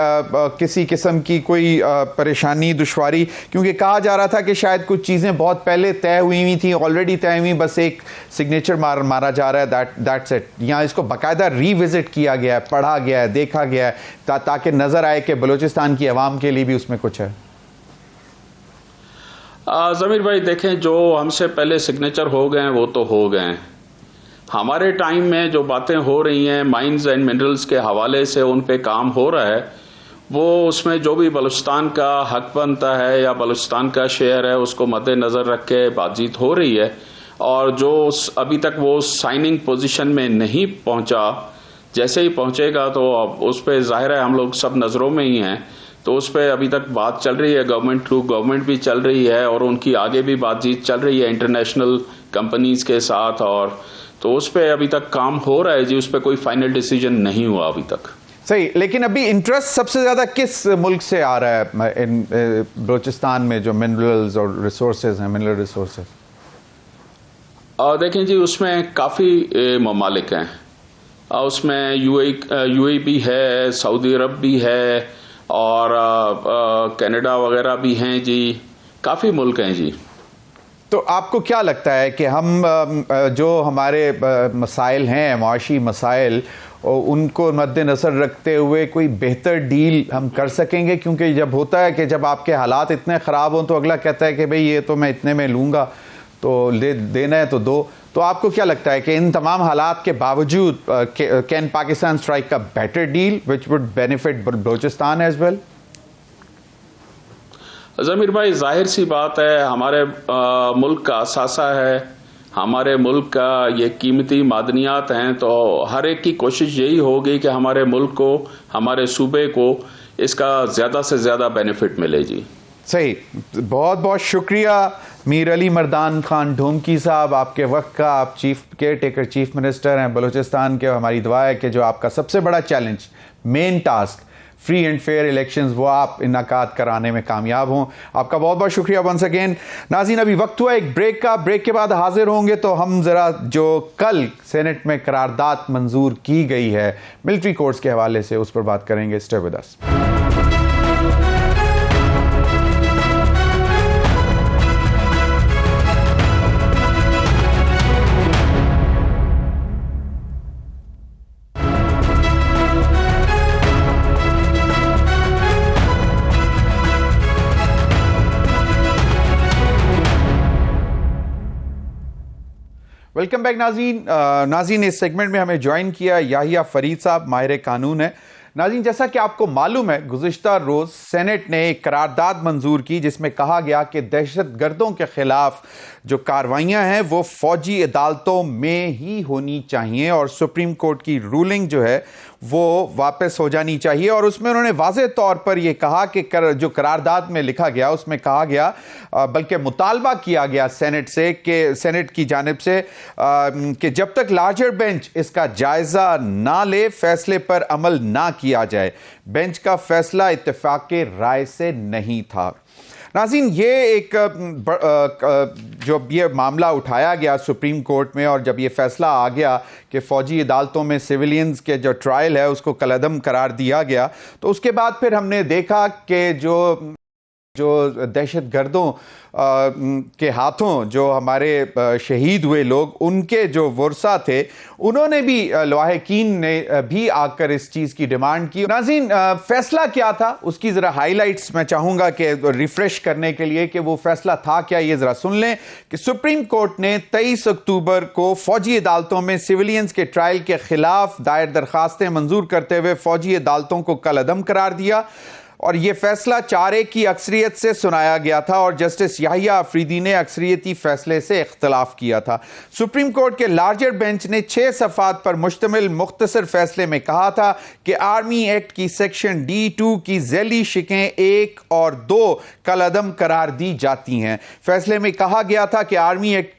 किसी किस्म की कोई परेशानी, दुश्वारी, क्योंकि कहा जा रहा था कि शायद कुछ चीज़ें बहुत पहले तय हुई थी, ऑलरेडी तय हुई, बस एक सिग्नेचर मारा जा रहा है, दैट्स इट। यहाँ इसको बाकायदा रीविजिट किया गया है, पढ़ा गया है, देखा गया है, ताकि नज़र आए कि बलूचिस्तान की आवाम के लिए भी उसमें कुछ है। ज़मीर भाई देखें, जो हमसे पहले सिग्नेचर हो गए हैं वो तो हो गए हैं। हमारे टाइम में जो बातें हो रही हैं माइंस एंड मिनरल्स के हवाले से, उन पे काम हो रहा है, वो उसमें जो भी बलूचिस्तान का हक बनता है या बलूचिस्तान का शेयर है उसको मद्देनज़र रख के बातचीत हो रही है। और जो अभी तक वो साइनिंग पोजीशन में नहीं पहुंचा, जैसे ही पहुंचेगा तो उस पर ज़ाहिर है हम लोग सब नज़रों में ही हैं, तो उस पर अभी तक बात चल रही है, गवर्नमेंट टू गवर्नमेंट भी चल रही है और उनकी आगे भी बातचीत चल रही है इंटरनेशनल कंपनीज के साथ, और तो उस पर अभी तक काम हो रहा है जी। उस पर कोई फाइनल डिसीजन नहीं हुआ अभी तक। सही, लेकिन अभी इंटरेस्ट सबसे ज़्यादा किस मुल्क से आ रहा है इन बलूचिस्तान में जो मिनरल्स और रिसोर्सेज हैं, मिनरल रिसोर्सेज? देखें जी, उसमें काफ़ी ममालिक हैं, उसमें यूएई भी है, सऊदी अरब भी है और कनाडा वगैरह भी हैं जी, काफ़ी मुल्क हैं जी। तो आपको क्या लगता है कि हम जो हमारे मसाइल हैं, माशी मसाइल, उनको मद्देनज़र रखते हुए कोई बेहतर डील हम कर सकेंगे? क्योंकि जब होता है कि जब आपके हालात इतने ख़राब हों तो अगला कहता है कि भाई ये तो मैं इतने में लूँगा, तो देना है तो दो। तो आपको क्या लगता है कि इन तमाम हालात के बावजूद can Pakistan strike a better deal which would benefit Balochistan as well? Zameer भाई, जाहिर सी बात है, हमारे मुल्क का असासा है, हमारे मुल्क का ये कीमती मादनियात हैं, तो हर एक की कोशिश यही होगी कि हमारे मुल्क को, हमारे सूबे को इसका ज़्यादा से ज़्यादा बेनिफिट मिले जी। सही, बहुत बहुत शुक्रिया मीर अली मर्दान खान ढोमकी साहब, आपके वक्त का। आप केयर टेकर चीफ मिनिस्टर हैं बलूचिस्तान के। हमारी दुआ है कि जो आपका सबसे बड़ा challenge, main task, free and fair elections, वो आप इनकाद कराने में कामयाब हों। आपका बहुत बहुत शुक्रिया वंस अगेन। नाज़रीन, अभी वक्त हुआ एक ब्रेक का। ब्रेक के बाद हाजिर होंगे तो हम ज़रा जो कल सेनेट में करारदाद मंजूर की गई है मिलिट्री कोर्ट्स के हवाले से, उस पर बात करेंगे। Stay with us. Welcome back नाज़रीन। नाज़रीन, इस सेगमेंट में हमें ज्वाइन किया याहिया फरीद साहब, माहिर कानून है। नाज़रीन, जैसा कि आपको मालूम है, गुज़िश्ता रोज़ सेनेट ने एक करारदाद मंजूर की जिसमें कहा गया कि दहशतगर्दों के खिलाफ जो कार्रवाइयाँ हैं वो फौजी अदालतों में ही होनी चाहिए और सुप्रीम कोर्ट की रूलिंग जो है वो वापस हो जानी चाहिए। और उसमें उन्होंने वाज़ेह तौर पर यह कहा कि जो करारदाद में लिखा गया उसमें कहा गया, बल्कि मुतालबा किया गया सेनेट से कि सेनेट की जानिब से कि जब तक लार्जर बेंच इसका जायज़ा ना ले, फैसले पर अमल ना किया जाए। बेंच का फैसला इत्तेफाक़े राय से नहीं था। नाज़रीन, ये एक जो ये मामला उठाया गया सुप्रीम कोर्ट में और जब ये फैसला आ गया कि फ़ौजी अदालतों में सिविलियंस के जो ट्रायल है उसको कलअदम करार दिया गया, तो उसके बाद फिर हमने देखा कि जो दहशतगर्दों के हाथों जो हमारे शहीद हुए लोग, उनके जो वर्सा थे, उन्होंने भी, लवाहिकीन ने भी आकर इस चीज़ की डिमांड की। नाज़रीन, फैसला क्या था उसकी ज़रा हाइलाइट्स मैं चाहूँगा कि रिफ्रेश करने के लिए कि वो फैसला था क्या, ये ज़रा सुन लें कि सुप्रीम कोर्ट ने 23 अक्टूबर को फ़ौजी अदालतों में सिविलियंस के ट्रायल के ख़िलाफ़ दायर दरख्वास्तें मंजूर करते हुए फ़ौजी अदालतों को कलअदम करार दिया और यह फैसला 4-1 की अक्सरियत से सुनाया गया था और जस्टिस याहिया अफरीदी ने अक्सरियती फैसले से इख्तलाफ किया था। सुप्रीम कोर्ट के लार्जर बेंच ने 6 सफ़ात पर मुश्तमिल मुख्तसर फैसले में कहा था कि आर्मी एक्ट की सेक्शन D2 की झैली शिकें 1 और 2 कलअदम करार दी जाती हैं। फैसले में कहा गया था कि आर्मी एक्ट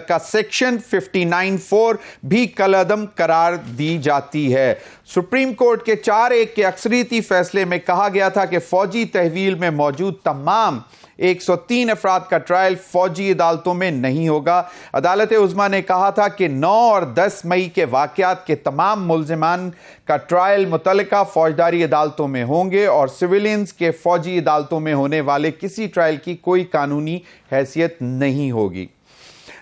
का सेक्शन 59(4) भी कलअदम करार दी जाती है। सुप्रीम कोर्ट के 4-1 के अक्सरियती फैसले में कहा गया था कि फौजी तहवील में मौजूद तमाम 103 अफराद का ट्रायल फौजी अदालतों में नहीं होगा। अदालत उज़्मा ने कहा था कि 9 और 10 मई के वाक़यात के तमाम मुल्ज़िमान का ट्रायल मुतल्लिका फौजदारी अदालतों में होंगे और सिविलियंस के फौजी अदालतों में होने वाले किसी ट्रायल की कोई कानूनी हैसियत नहीं होगी।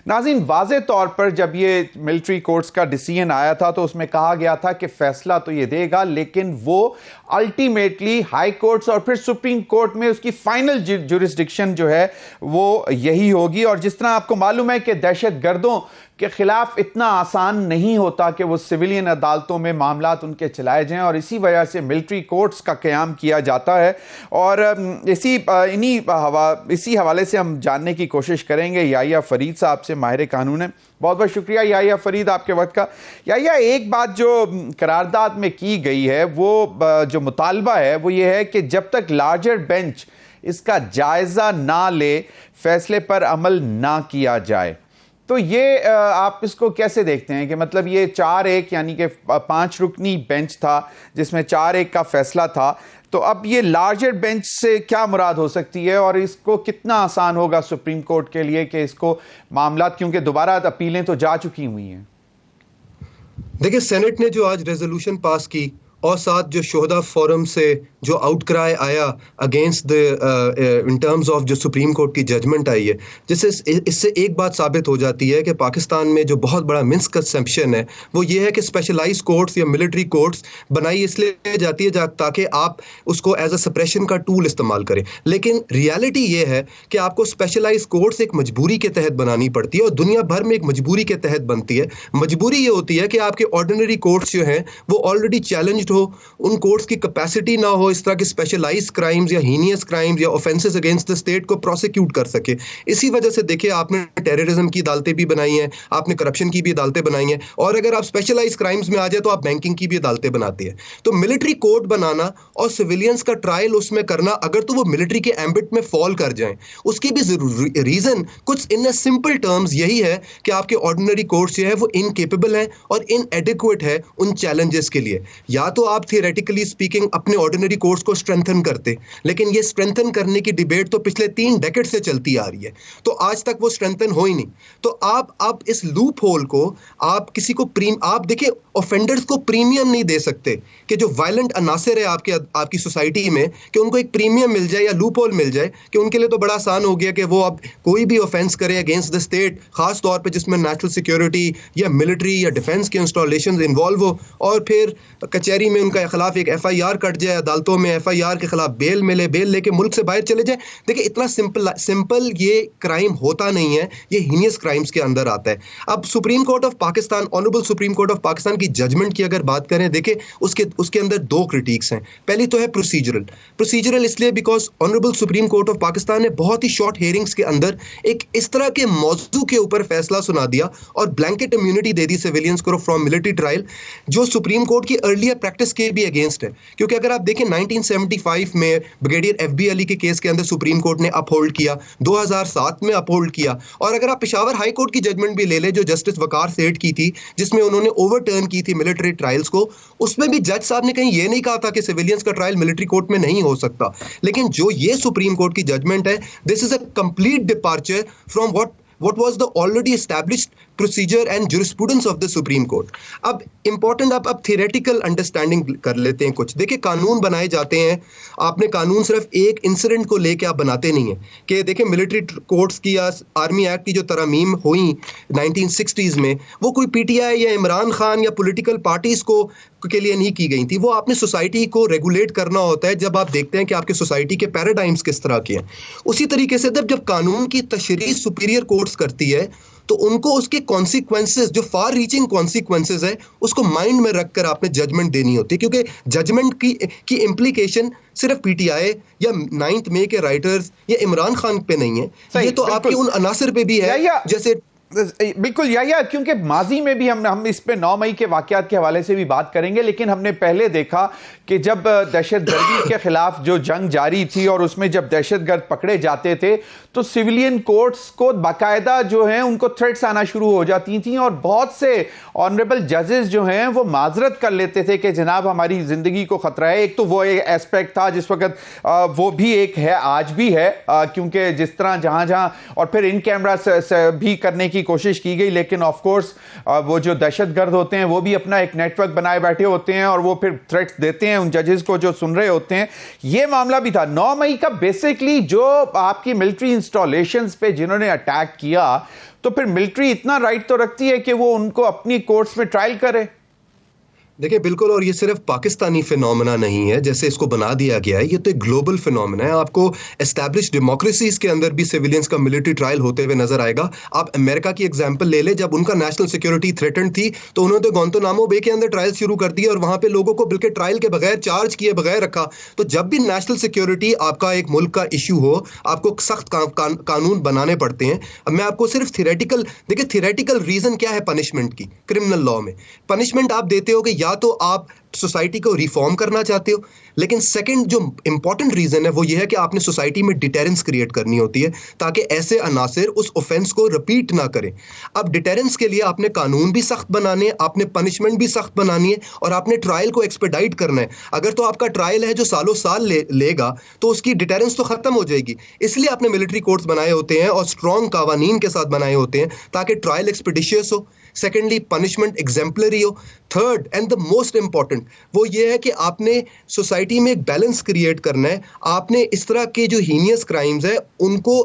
नाज़रीन, वाज़े तौर पर जब ये मिलिट्री कोर्ट्स का डिसीजन आया था तो उसमें कहा गया था कि फैसला तो ये देगा, लेकिन वो अल्टीमेटली हाई कोर्ट्स और फिर सुप्रीम कोर्ट में उसकी फाइनल जुरिस्डिक्शन जो है वो यही होगी। और जिस तरह आपको मालूम है कि दहशतगर्दों के खिलाफ इतना आसान नहीं होता कि वो सिविलियन अदालतों में मामलात उनके चलाए जाएं और इसी वजह से मिलिट्री कोर्ट्स का क़याम किया जाता है। और इसी हवाले से हम जानने की कोशिश करेंगे याहिया फरीद साहब से, माहिर कानून है। बहुत बहुत शुक्रिया याहिया फरीद आपके वक्त का। याहिया, एक बात जो करारदाद में की गई है वो जो मुतालबा है वो ये है कि जब तक लार्जर बेंच इसका जायज़ा ना ले, फैसले पर अमल ना किया जाए। तो ये आप इसको कैसे देखते हैं कि मतलब ये 4-1 यानी कि 5 रुकनी बेंच था जिसमें 4-1 का फैसला था, तो अब ये लार्जर बेंच से क्या मुराद हो सकती है और इसको कितना आसान होगा सुप्रीम कोर्ट के लिए कि इसको मामलात, क्योंकि दोबारा अपीलें तो जा चुकी हुई हैं। देखिए, सेनेट ने जो आज रेजोल्यूशन पास की और साथ जो शोहदा फोरम से जो आउटक्राई आया against the in terms of जो सुप्रीम कोर्ट की जजमेंट आई है, जिससे इससे एक बात साबित हो जाती है कि पाकिस्तान में जो बहुत बड़ा मिसकंसेप्शन है वो ये है कि स्पेशलाइज्ड कोर्ट्स या मिलिट्री कोर्ट्स बनाई इसलिए जाती है ताकि आप उसको एज अ सप्रेशन का टूल इस्तेमाल करें। लेकिन रियलिटी ये है कि आपको स्पेशलाइज्ड कोर्ट्स एक मजबूरी के तहत बनानी पड़ती है और दुनिया भर में एक मजबूरी के तहत बनती है। मजबूरी ये होती है कि आपके ऑर्डिनरी कोर्ट्स जो हैं वो ऑलरेडी चैलेंज्ड हो, उन कोर्ट्स की कैपेसिटी ना हो इस तरह के स्पेशलाइज्ड क्राइम्स या हीनियस क्राइम्स या ऑफेंसेस अगेंस्ट द स्टेट को प्रोसिक्यूट कर सके। इसी वजह से देखिए, आपने टेररिज्म की अदालतें भी बनाई हैं, आपने करप्शन की भी अदालतें बनाई हैं, और अगर आप स्पेशलाइज्ड क्राइम्स में आ जाए तो आप बैंकिंग की भी अदालतें बनाते हैं। तो मिलिट्री कोर्ट बनाना और सिविलियंस का ट्रायल उसमें करना, अगर तो वो मिलिट्री के एम्बिट में फॉल कर जाएं, उसकी भी रीजन कुछ इन सिंपल टर्म्स यही है कि आपके ऑर्डिनरी कोर्ट्स जो है वो इनकेपेबल हैं और इनएडिक्वेट है उन चैलेंजेस के लिए। या तो आप थियोरेटिकली स्पीकिंग अपने ऑर्डिनरी कोर्ट्स को स्ट्रेंथन करते, लेकिन ये स्ट्रेंथन करने की डिबेट तो पिछले 3 डेकेड से चलती आ रही है, तो आज तक वो स्ट्रेंथन हो ही नहीं। तो आप इस लूप होल को आप किसी को आप देखिए, ऑफेंडर्स को प्रीमियम नहीं दे सकते कि जो वायलेंट अनासर है आपकी सोसाइटी में, कि उनको एक प्रीमियम मिल जाए या लूप होल मिल जाए, कि उनके लिए तो बड़ा आसान हो गया कि वो अब कोई भी ऑफेंस करे अगेंस्ट द स्टेट, खास तौर पे जिसमें नेशनल सिक्योरिटी या मिलिट्री या डिफेंस के इंस्टॉलेशन इन्वॉल्व हो, और फिर कचहरी में उनका खिलाफ एक FIR कट जाए, अदालतों में FIR के खिलाफ बेल मिले, बेल लेके मुल्क से बाहर चले जाए। देखिए इतना सिंपल ये क्राइम होता नहीं है, ये हीनियस क्राइम्स के अंदर आता है। अब supreme court of Pakistan, honourable supreme court of Pakistan की जजमेंट की अगर बात करें, देखिए उसके अंदर दो क्रिटिक्स हैं। पहली तो है प्रोसीजरल इसलिए because honourable supreme court of Pakistan ने बहुत ही शॉर्ट हियरिंग्स के अंदर एक इस तरह के मौजू के ऊपर फैसला सुना दिया और ब्लैंकेट इम्यूनिटी दे दी सिविलियंस को फ्रॉम मिलिट्री ट्रायल, जो सुप्रीम कोर्ट की अर्लियर प्रैक्टिस के भी अगेंस्ट है। क्योंकि अगर आप देखें 1975 में ब्रिगेडियर FB अली के केस के अंदर सुप्रीम कोर्ट ने अपहोल्ड किया, 2007 में अपहोल्ड किया, और अगर आप पेशावर हाई कोर्ट की जजमेंट भी ले ले जो जस्टिस वकार सेठ की थी, जिसमें उन्होंने ओवरटर्न की थी मिलिट्री ट्रायल्स को, उसमें भी जज साहब ने कहीं ये नहीं कहा था कि सिविलियंस का ट्रायल मिलिट्री कोर्ट में नहीं हो सकता। लेकिन जो ये सुप्रीम कोर्ट की जजमेंट है, this is a complete departure from what was the already established procedure and jurisprudence of the Supreme Court. अब important अब theoretical understanding कर लेते हैं कुछ। देखिए कानून बनाए जाते हैं, आपने कानून सिर्फ एक इंसिडेंट को लेके आप बनाते नहीं है कि देखिए मिलिट्री कोर्ट्स की या आर्मी एक्ट की जो तरमीम हुई 1960s में, वो कोई PTI या इमरान खान या पॉलिटिकल पार्टीज के लिए नहीं की गई थी। वो आपने सोसाइटी को रेगुलेट करना होता है जब आप देखते हैं कि आपके सोसाइटी के पैराडाइम्स किस तरह के हैं। उसी तरीके से जब कानून की तशरीह सुपीरियर कोर्ट्स करती है तो उनको उसके कॉन्सिक्वेंसेस, जो फार रीचिंग कॉन्सिक्वेंसेस है, उसको माइंड में रखकर आपने जजमेंट देनी होती है। क्योंकि जजमेंट की इम्प्लीकेशन सिर्फ PTI या 9th मई के राइटर्स या इमरान खान पे नहीं है, ये तो आपके उन अनासर पे भी है, जैसे बिल्कुल या क्योंकि माजी में भी हम इस पे 9 मई के वाकयात के हवाले से भी बात करेंगे, लेकिन हमने पहले देखा कि जब दहशतगर्दी के खिलाफ जो जंग जारी थी और उसमें जब दहशतगर्द पकड़े जाते थे तो सिविलियन कोर्ट्स को बाकायदा जो हैं उनको थ्रेट्स आना शुरू हो जाती थी, और बहुत से ऑनरेबल जजेस जो हैं वो माजरत कर लेते थे कि जनाब हमारी जिंदगी को खतरा है। एक तो वो एक एस्पेक्ट था जिस वक्त वो भी एक है, आज भी है, क्योंकि जिस तरह जहां और फिर इन कैमरा भी करने की कोशिश की गई, लेकिन ऑफ कोर्स वो जो दहशतगर्द होते हैं वो भी अपना एक नेटवर्क बनाए बैठे होते हैं और वो फिर थ्रेट्स देते हैं उन जजेस को जो सुन रहे होते हैं। ये मामला भी था 9 मई का। बेसिकली जो आपकी मिलिट्री इंस्टॉलेशंस पे जिन्होंने अटैक किया, तो फिर मिलिट्री इतना राइट तो रखती है कि वो उनको अपनी कोर्ट्स में ट्रायल करे। देखिए बिल्कुल, और ये सिर्फ पाकिस्तानी फिनोमेना नहीं है जैसे इसको बना दिया गया है, ये तो एक ग्लोबल फिनोमेना है। आपको एस्टैब्लिश डेमोक्रेसीज के अंदर भी सिविलियंस का मिलिट्री ट्रायल होते हुए नजर आएगा। आप अमेरिका की एग्जांपल ले ले, जब उनका नेशनल सिक्योरिटी थ्रेटन थी तो उन्होंने तो गुआंतानामो बे के अंदर ट्रायल शुरू कर दिया और वहां पे लोगों को बिल्कुल ट्रायल के बगैर, चार्ज किए बगैर रखा। तो जब भी नेशनल सिक्योरिटी आपका एक मुल्क का इशू हो, आपको सख्त कानून बनाने पड़ते हैं। अब मैं आपको सिर्फ देखिए थियरेटिकल रीजन क्या है पनिशमेंट की क्रिमिनल लॉ में। पनिशमेंट आप देते हो कि या तो आप सोसाइटी को रिफॉर्म करना चाहते हो, लेकिन सेकंड जो इंपॉर्टेंट रीजन है वो ये है कि आपने सोसाइटी में डिटेरेंस क्रिएट करनी होती है ताकि ऐसे अनासिर उस ऑफेंस को रिपीट ना करें। अब डिटेरेंस के लिए आपने कानून भी सख्त बनाने हैं, आपने पनिशमेंट भी सख्त बनानी है, और आपने ट्रायल को एक्सपेडाइट करना है। अगर तो आपका ट्रायल है जो सालों साल लेगा तो उसकी डिटेरेंस तो खत्म हो जाएगी। इसलिए आपने मिलिट्री कोर्ट्स बनाए होते हैं और स्ट्रॉन्ग कवानीन के साथ बनाए होते हैं ताकि ट्रायल एक्सपेडिशियस हो, सेकेंडली पनिशमेंट एग्जाम्पलरी हो, third and the most important वो ये है कि आपने सोसाइटी में एक बैलेंस क्रिएट करना है। आपने इस तरह के जो हीनियस क्राइम्स है उनको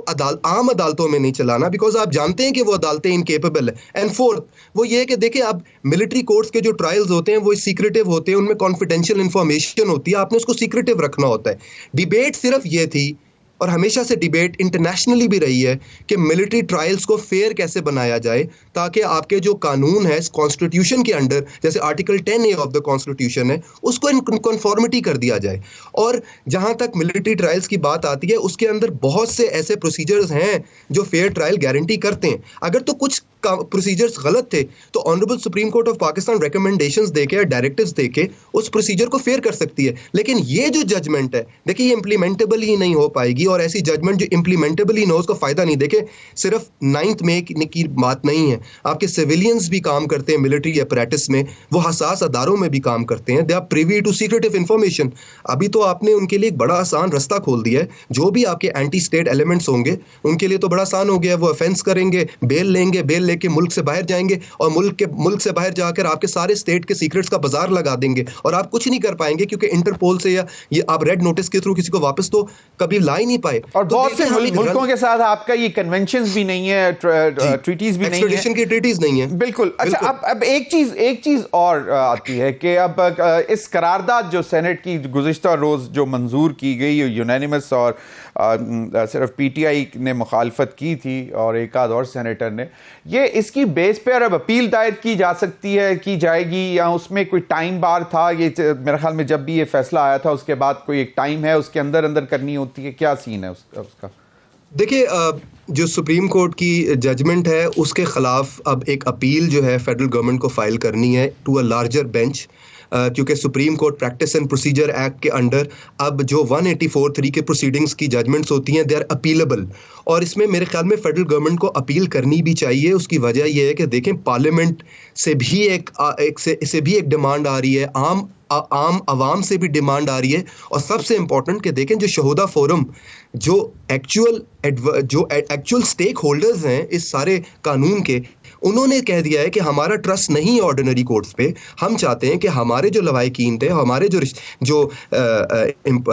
आम अदालतों में नहीं चलाना, बिकॉज आप जानते हैं कि वो अदालतें इनकेपेबल है। एंड फोर्थ वो ये है कि देखिए अब मिलिट्री कोर्ट्स के जो ट्रायल्स होते हैं वो सीक्रेटिव होते हैं, उनमें कॉन्फिडेंशियल इंफॉर्मेशन होती है, आपने उसको सीक्रेटिव रखना होता है। डिबेट सिर्फ ये थी, और हमेशा से डिबेट इंटरनेशनली भी रही है, कि मिलिट्री ट्रायल्स को फेयर कैसे बनाया जाए ताकि आपके जो कानून है कॉन्स्टिट्यूशन के अंडर, जैसे article 10A of the constitution है, उसको इन कन्फॉर्मिटी कर दिया जाए। और जहां तक मिलिट्री ट्रायल्स की बात आती है उसके अंदर बहुत से ऐसे प्रोसीजर्स हैं जो फेयर ट्रायल गारंटी करते हैं। अगर तो कुछ प्रोसीजर्स गलत थे तो honourable supreme court of Pakistan recommendations देके या डायरेक्टिव्स देके उस प्रोसीजर को फेयर कर सकती है। लेकिन ये जो जजमेंट है देखिए ये इंप्लीमेंटेबल ही नहीं हो पाएगी चाहिए और ऐसी जजमेंट जो इम्प्लीमेंटेबल ही ना हो उसको फायदा नहीं। देखे सिर्फ 9th में की बात नहीं है, आपके सिविलियंस भी काम करते हैं मिलिट्री अपरेटिस में, वो हसास अदारों में भी काम करते हैं, they are privy to secretive information. अभी तो आपने उनके लिए एक बड़ा आसान रास्ता खोल दिया है, जो भी आपके एंटी स्टेट एलिमेंट्स होंगे उनके लिए तो बड़ा आसान हो गया, वो ऑफेंस करेंगे, बेल लेंगे, बेल लेके मुल्क से बाहर जाएंगे और मुल्क से बाहर जाकर आपके सारे स्टेट के सीक्रेट्स का बाजार लगा देंगे और आप कुछ नहीं कर पाएंगे, क्योंकि इंटरपोल से या ये आप रेड नोटिस के थ्रू किसी को वापस तो कभी ला ही नहीं पाए। और तो बहुत से मुल्कों के साथ आपका ये कन्वेंशंस भी नहीं है, ट्रीटीज भी नहीं है, एक्सट्रेडिशन की ट्रीटीज नहीं है। बिल्कुल। अच्छा, अब एक चीज और आती है कि अब इस करारदाद जो सेनेट की गुज़िश्ता रोज जो मंजूर की गई यूनानिमस, और सिर्फ पीटीआई ने मुखालफत की थी और एक आध और सेनेटर ने, ये इसकी बेस पे अब अपील दायर की जा सकती है, की जाएगी, या उसमें कोई टाइम बार था? ये मेरे ख्याल में जब भी ये फैसला आया था उसके बाद कोई एक टाइम है, उसके अंदर अंदर करनी होती है, क्या सीन है उसका? देखिए, जो सुप्रीम कोर्ट की जजमेंट है उसके खिलाफ अब एक अपील जो है फेडरल गवर्नमेंट को फाइल करनी है टू अ लार्जर बेंच, क्योंकि supreme court practice and procedure act के अंडर अब जो 184(3) के प्रोसीडिंग्स की जजमेंट्स होती हैं दे आर अपीलेबल, और इसमें मेरे ख्याल में फेडरल गवर्नमेंट को अपील करनी भी चाहिए। उसकी वजह यह है कि देखें, पार्लियामेंट से भी एक डिमांड आ रही है, आम आवाम से भी डिमांड आ रही है, और सबसे इंपॉर्टेंट कि देखें जो शहोदा फोरम जो एक्चुअल स्टेक होल्डर्स हैं इस सारे कानून के, उन्होंने कह दिया है कि हमारा ट्रस्ट नहीं है ऑर्डिनरी कोर्ट्स पे, हम चाहते हैं कि हमारे जो लवाहिकीन थे, हमारे जो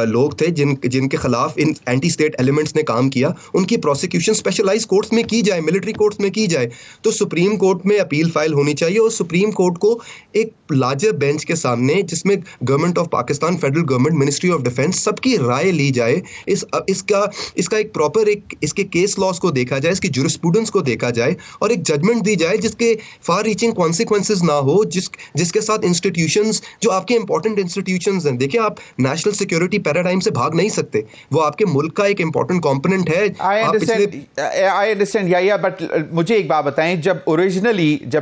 लोग थे जिनके खिलाफ इन एंटी स्टेट एलिमेंट्स ने काम किया, उनकी प्रोसिक्यूशन स्पेशलाइज्ड कोर्ट्स में की जाए, मिलिट्री कोर्ट्स में की जाए। तो सुप्रीम कोर्ट में अपील फाइल होनी चाहिए और सुप्रीम कोर्ट को एक लार्जर बेंच के सामने, जिसमें government of Pakistan, federal government, ministry of defence, सबकी राय ली जाए, इसका एक प्रॉपर इसके केस लॉस को देखा जाए, इसकी जुरिस्प्रूडेंस को देखा जाए और एक जजमेंट दी जाए जिसके फार रीचिंग कॉन्सिक्वेंसेस ना हो, जिसके साथ इंस्टीट्यूशंस जो आपके इंपॉर्टेंट इंस्टीट्यूशंस हैं, देखिए आप नेशनल सिक्योरिटी पैराडाइम से भाग नहीं सकते, वो आपके मुल्क का एक इंपॉर्टेंट कंपोनेंट है। आई अंडरस्टैंड या बट मुझे एक बात बताएं, जब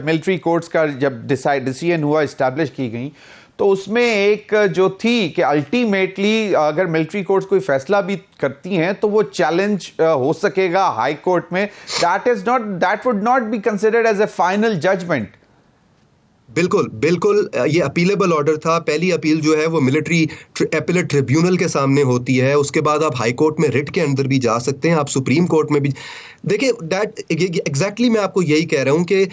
मिलिट्री कोर्ट्स का जब डिसीजन हुआ, एस्टैब्लिश की गई, तो उसमें एक जो थी कि अल्टीमेटली अगर मिलिट्री कोर्ट्स कोई फैसला भी करती हैं तो वो चैलेंज हो सकेगा हाई कोर्ट में, that would not be considered as a final judgement. बिल्कुल ये अपीलेबल ऑर्डर था। पहली अपील जो है वो मिलिट्री एपेलेट ट्रिब्यूनल के सामने होती है, उसके बाद आप हाई कोर्ट में रिट के अंदर भी जा सकते हैं, आप सुप्रीम कोर्ट में भी। देखिए एग्जैक्टली मैं आपको यही कह रहा हूं कि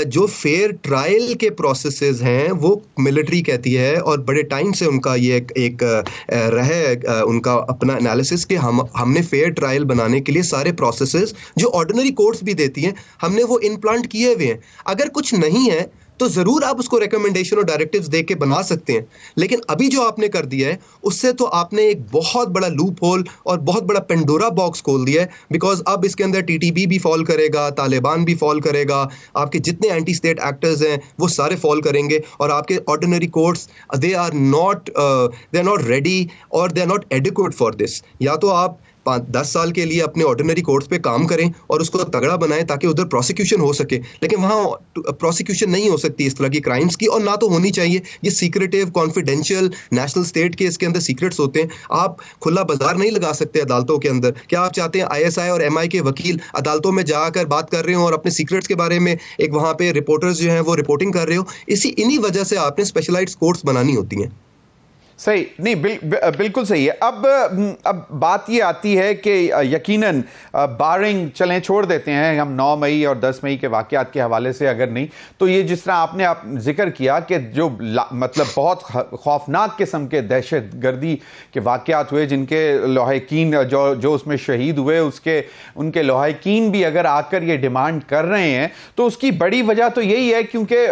जो फेयर ट्रायल के प्रोसेसेस हैं वो मिलिट्री कहती है, और बड़े टाइम से उनका ये एक रहे उनका अपना एनालिसिस कि हमने फेयर ट्रायल बनाने के लिए सारे प्रोसेसेस जो ऑर्डिनरी कोर्ट्स भी देती हैं हमने वो इम्प्लांट किए हुए हैं। अगर कुछ नहीं है तो जरूर आप उसको रिकमेंडेशन और डायरेक्टिव्स दे के बना सकते हैं, लेकिन अभी जो आपने कर दिया है उससे तो आपने एक बहुत बड़ा लूप होल और बहुत बड़ा पेंडोरा बॉक्स खोल दिया है, बिकॉज अब इसके अंदर टीटीबी भी फॉल करेगा, तालिबान भी फॉल करेगा, आपके जितने एंटी स्टेट एक्टर्स हैं वो सारे फॉल करेंगे, और आपके ordinary courts they are not ready और they are not adequate for this. या तो आप 10 साल के लिए अपने ऑर्डिनरी कोर्ट्स पे काम करें और उसको तगड़ा बनाएं ताकि उधर प्रोसिक्यूशन हो सके, लेकिन वहाँ प्रोसिक्यूशन नहीं हो सकती इस तरह की क्राइम्स की, और ना तो होनी चाहिए। ये सीक्रेटिव, कॉन्फिडेंशियल, नेशनल स्टेट के इसके अंदर सीक्रेट्स होते हैं, आप खुला बाजार नहीं लगा सकते अदालतों के अंदर। क्या आप चाहते हैं ISI और MI के वकील अदालतों में जाकर बात कर रहे हो और अपने सीक्रेट्स के बारे में एक वहाँ पे रिपोर्टर्स जो हैं वो रिपोर्टिंग कर रहे हो? इन्हीं वजह से आपने स्पेशलाइज्ड कोर्ट्स बनानी होती हैं। सही नहीं, बिल्कुल सही है। अब बात ये आती है कि यकीनन बारिंग, चलें छोड़ देते हैं हम 9 मई और 10 मई के वाक़यात के हवाले से, अगर नहीं तो ये जिस तरह आपने जिक्र किया कि जो मतलब बहुत खौफनाक किस्म के दहशत गर्दी के वाक़यात हुए, जिनके लौहाकीन जो उसमें शहीद हुए, उनके लौहाकीन भी अगर आकर ये डिमांड कर रहे हैं तो उसकी बड़ी वजह तो यही है क्योंकि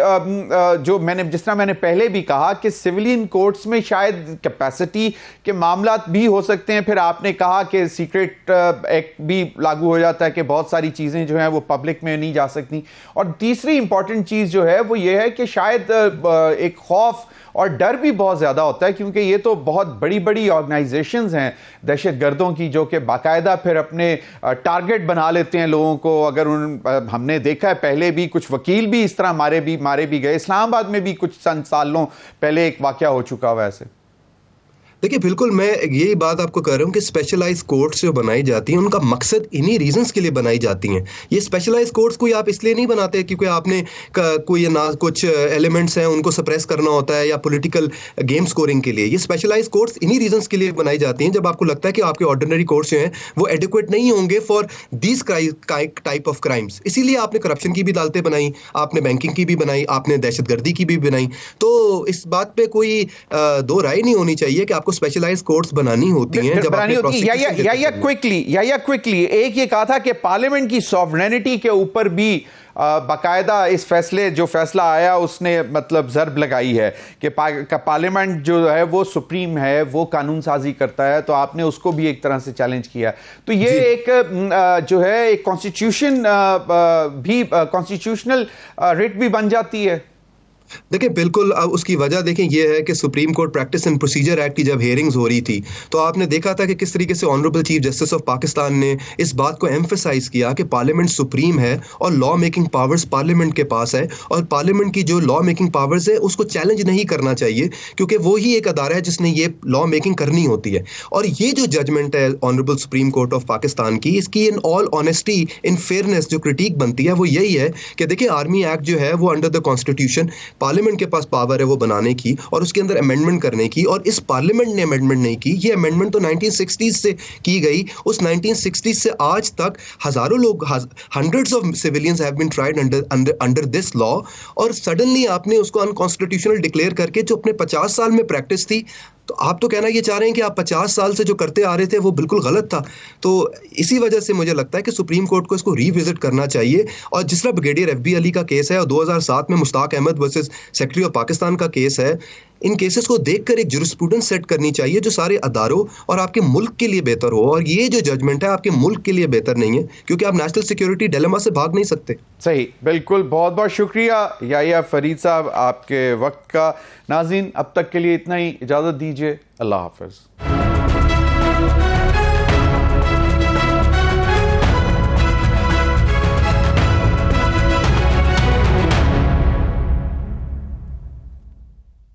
जो जिस तरह मैंने पहले भी कहा कि सिविलियन कोर्ट्स में शायद कैपेसिटी के मामला भी हो सकते हैं। फिर आपने कहा कि सीक्रेट एक्ट भी लागू हो जाता है कि बहुत सारी चीजें जो हैं वो पब्लिक में नहीं जा सकती। और तीसरी इंपॉर्टेंट चीज जो है वो ये है कि शायद एक खौफ और डर भी बहुत ज्यादा होता है, क्योंकि ये तो बहुत बड़ी बड़ी ऑर्गेनाइजेशंस हैं दहशत गर्दों की, जो कि बाकायदा फिर अपने टारगेट बना लेते हैं लोगों को। अगर हमने देखा है पहले भी कुछ वकील भी इस तरह मारे भी गए, इस्लामाबाद में भी कुछ सालों पहले एक वाकया हो चुका हुआ ऐसे। देखिए बिल्कुल मैं यही बात आपको कह रहा हूँ कि स्पेशलाइज कोर्ट्स जो बनाई जाती हैं उनका मकसद इन्हीं रीजंस के लिए बनाई जाती हैं। ये स्पेशलाइज कोर्ट्स कोई आप इसलिए नहीं बनाते क्योंकि आपने कोई ना कुछ एलिमेंट्स हैं उनको सप्रेस करना होता है या पॉलिटिकल गेम स्कोरिंग के लिए। ये स्पेशलाइज कोर्ट्स इन्हीं रीजंस के लिए बनाई जाती हैं जब आपको लगता है कि आपके ऑर्डिनरी कोर्ट्स जो हैं वो एडिक्वेट नहीं होंगे for these type of crimes. इसीलिए आपने करप्शन की भी अदालतें बनाई, आपने बैंकिंग की भी बनाई, आपने दहशतगर्दी की भी बनाई। तो इस बात पे कोई दो राय नहीं होनी चाहिए कि आपको स्पेशलाइज कोर्ट्स बनानी होती हैं जब आपने क्विकली एक ये कहा था कि पार्लियामेंट की सॉवरेनिटी के ऊपर भी बाकायदा इस फैसले जो फैसला आया उसने मतलब जर्ब लगाई है कि पार्लियामेंट जो है वो सुप्रीम है, वो कानून साजी करता है, तो आपने उसको भी एक तरह से चैलेंज किया। तो ये एक जो है एक कॉन्स्टिट्यूशन भी कॉन्स्टिट्यूशनल रिट भी बन जाती है। देखिए बिल्कुल उसकी वजह देखें ये है कि supreme court practice and procedure act की जब हियरिंग्स हो रही थी तो आपने देखा था कि किस तरीके से honourable chief justice of Pakistan ने इस बात को एम्फेसाइज किया कि पार्लियामेंट सुप्रीम है और लॉ मेकिंग पावर्स पार्लियामेंट के पास है और पार्लियामेंट की जो लॉ मेकिंग पावर्स है उसको चैलेंज नहीं करना चाहिए क्योंकि वो ही एक अदारा है जिसने ये लॉ मेकिंग करनी होती है। और ये जो जजमेंट है honourable supreme court of Pakistan की, इसकी in all honesty in fairness जो क्रिटिक बनती है वो यही है कि देखिए आर्मी एक्ट जो है वो अंडर द कॉन्स्टिट्यूशन पार्लियामेंट के पास पावर है वो बनाने की और उसके अंदर अमेंडमेंट करने की, और इस पार्लियामेंट ने अमेंडमेंट नहीं की। ये अमेंडमेंट तो 1960s से की गई। उस 1960s से आज तक हजारों लोग, hundreds of civilians have been tried under this law, और सडनली आपने उसको अनकॉन्स्टिट्यूशनल डिक्लेयर करके जो अपने 50 साल में प्रैक्टिस थी, तो आप तो कहना ये चाह रहे हैं कि आप 50 साल से जो करते आ रहे थे वो बिल्कुल गलत था। तो इसी वजह से मुझे लगता है कि सुप्रीम कोर्ट को इसको रीविजिट करना चाहिए। और जिस तरह ब्रिगेडियर FB अली का केस है और 2007 में Mushtaq Ahmed versus secretary of Pakistan का केस है, इन केसेस को देखकर एक जुरिस्प्रूडेंस सेट करनी चाहिए जो सारे अदारों और आपके मुल्क के लिए बेहतर हो। और ये जो जजमेंट है आपके मुल्क के लिए बेहतर नहीं है क्योंकि आप नेशनल सिक्योरिटी डिलेमा से भाग नहीं सकते। सही, बिल्कुल। बहुत बहुत शुक्रिया याहिया फरीद साहब आपके वक्त का। नाज़रीन अब तक के लिए इतना ही, इजाज़त दीजिए। अल्लाह हाफ़िज़।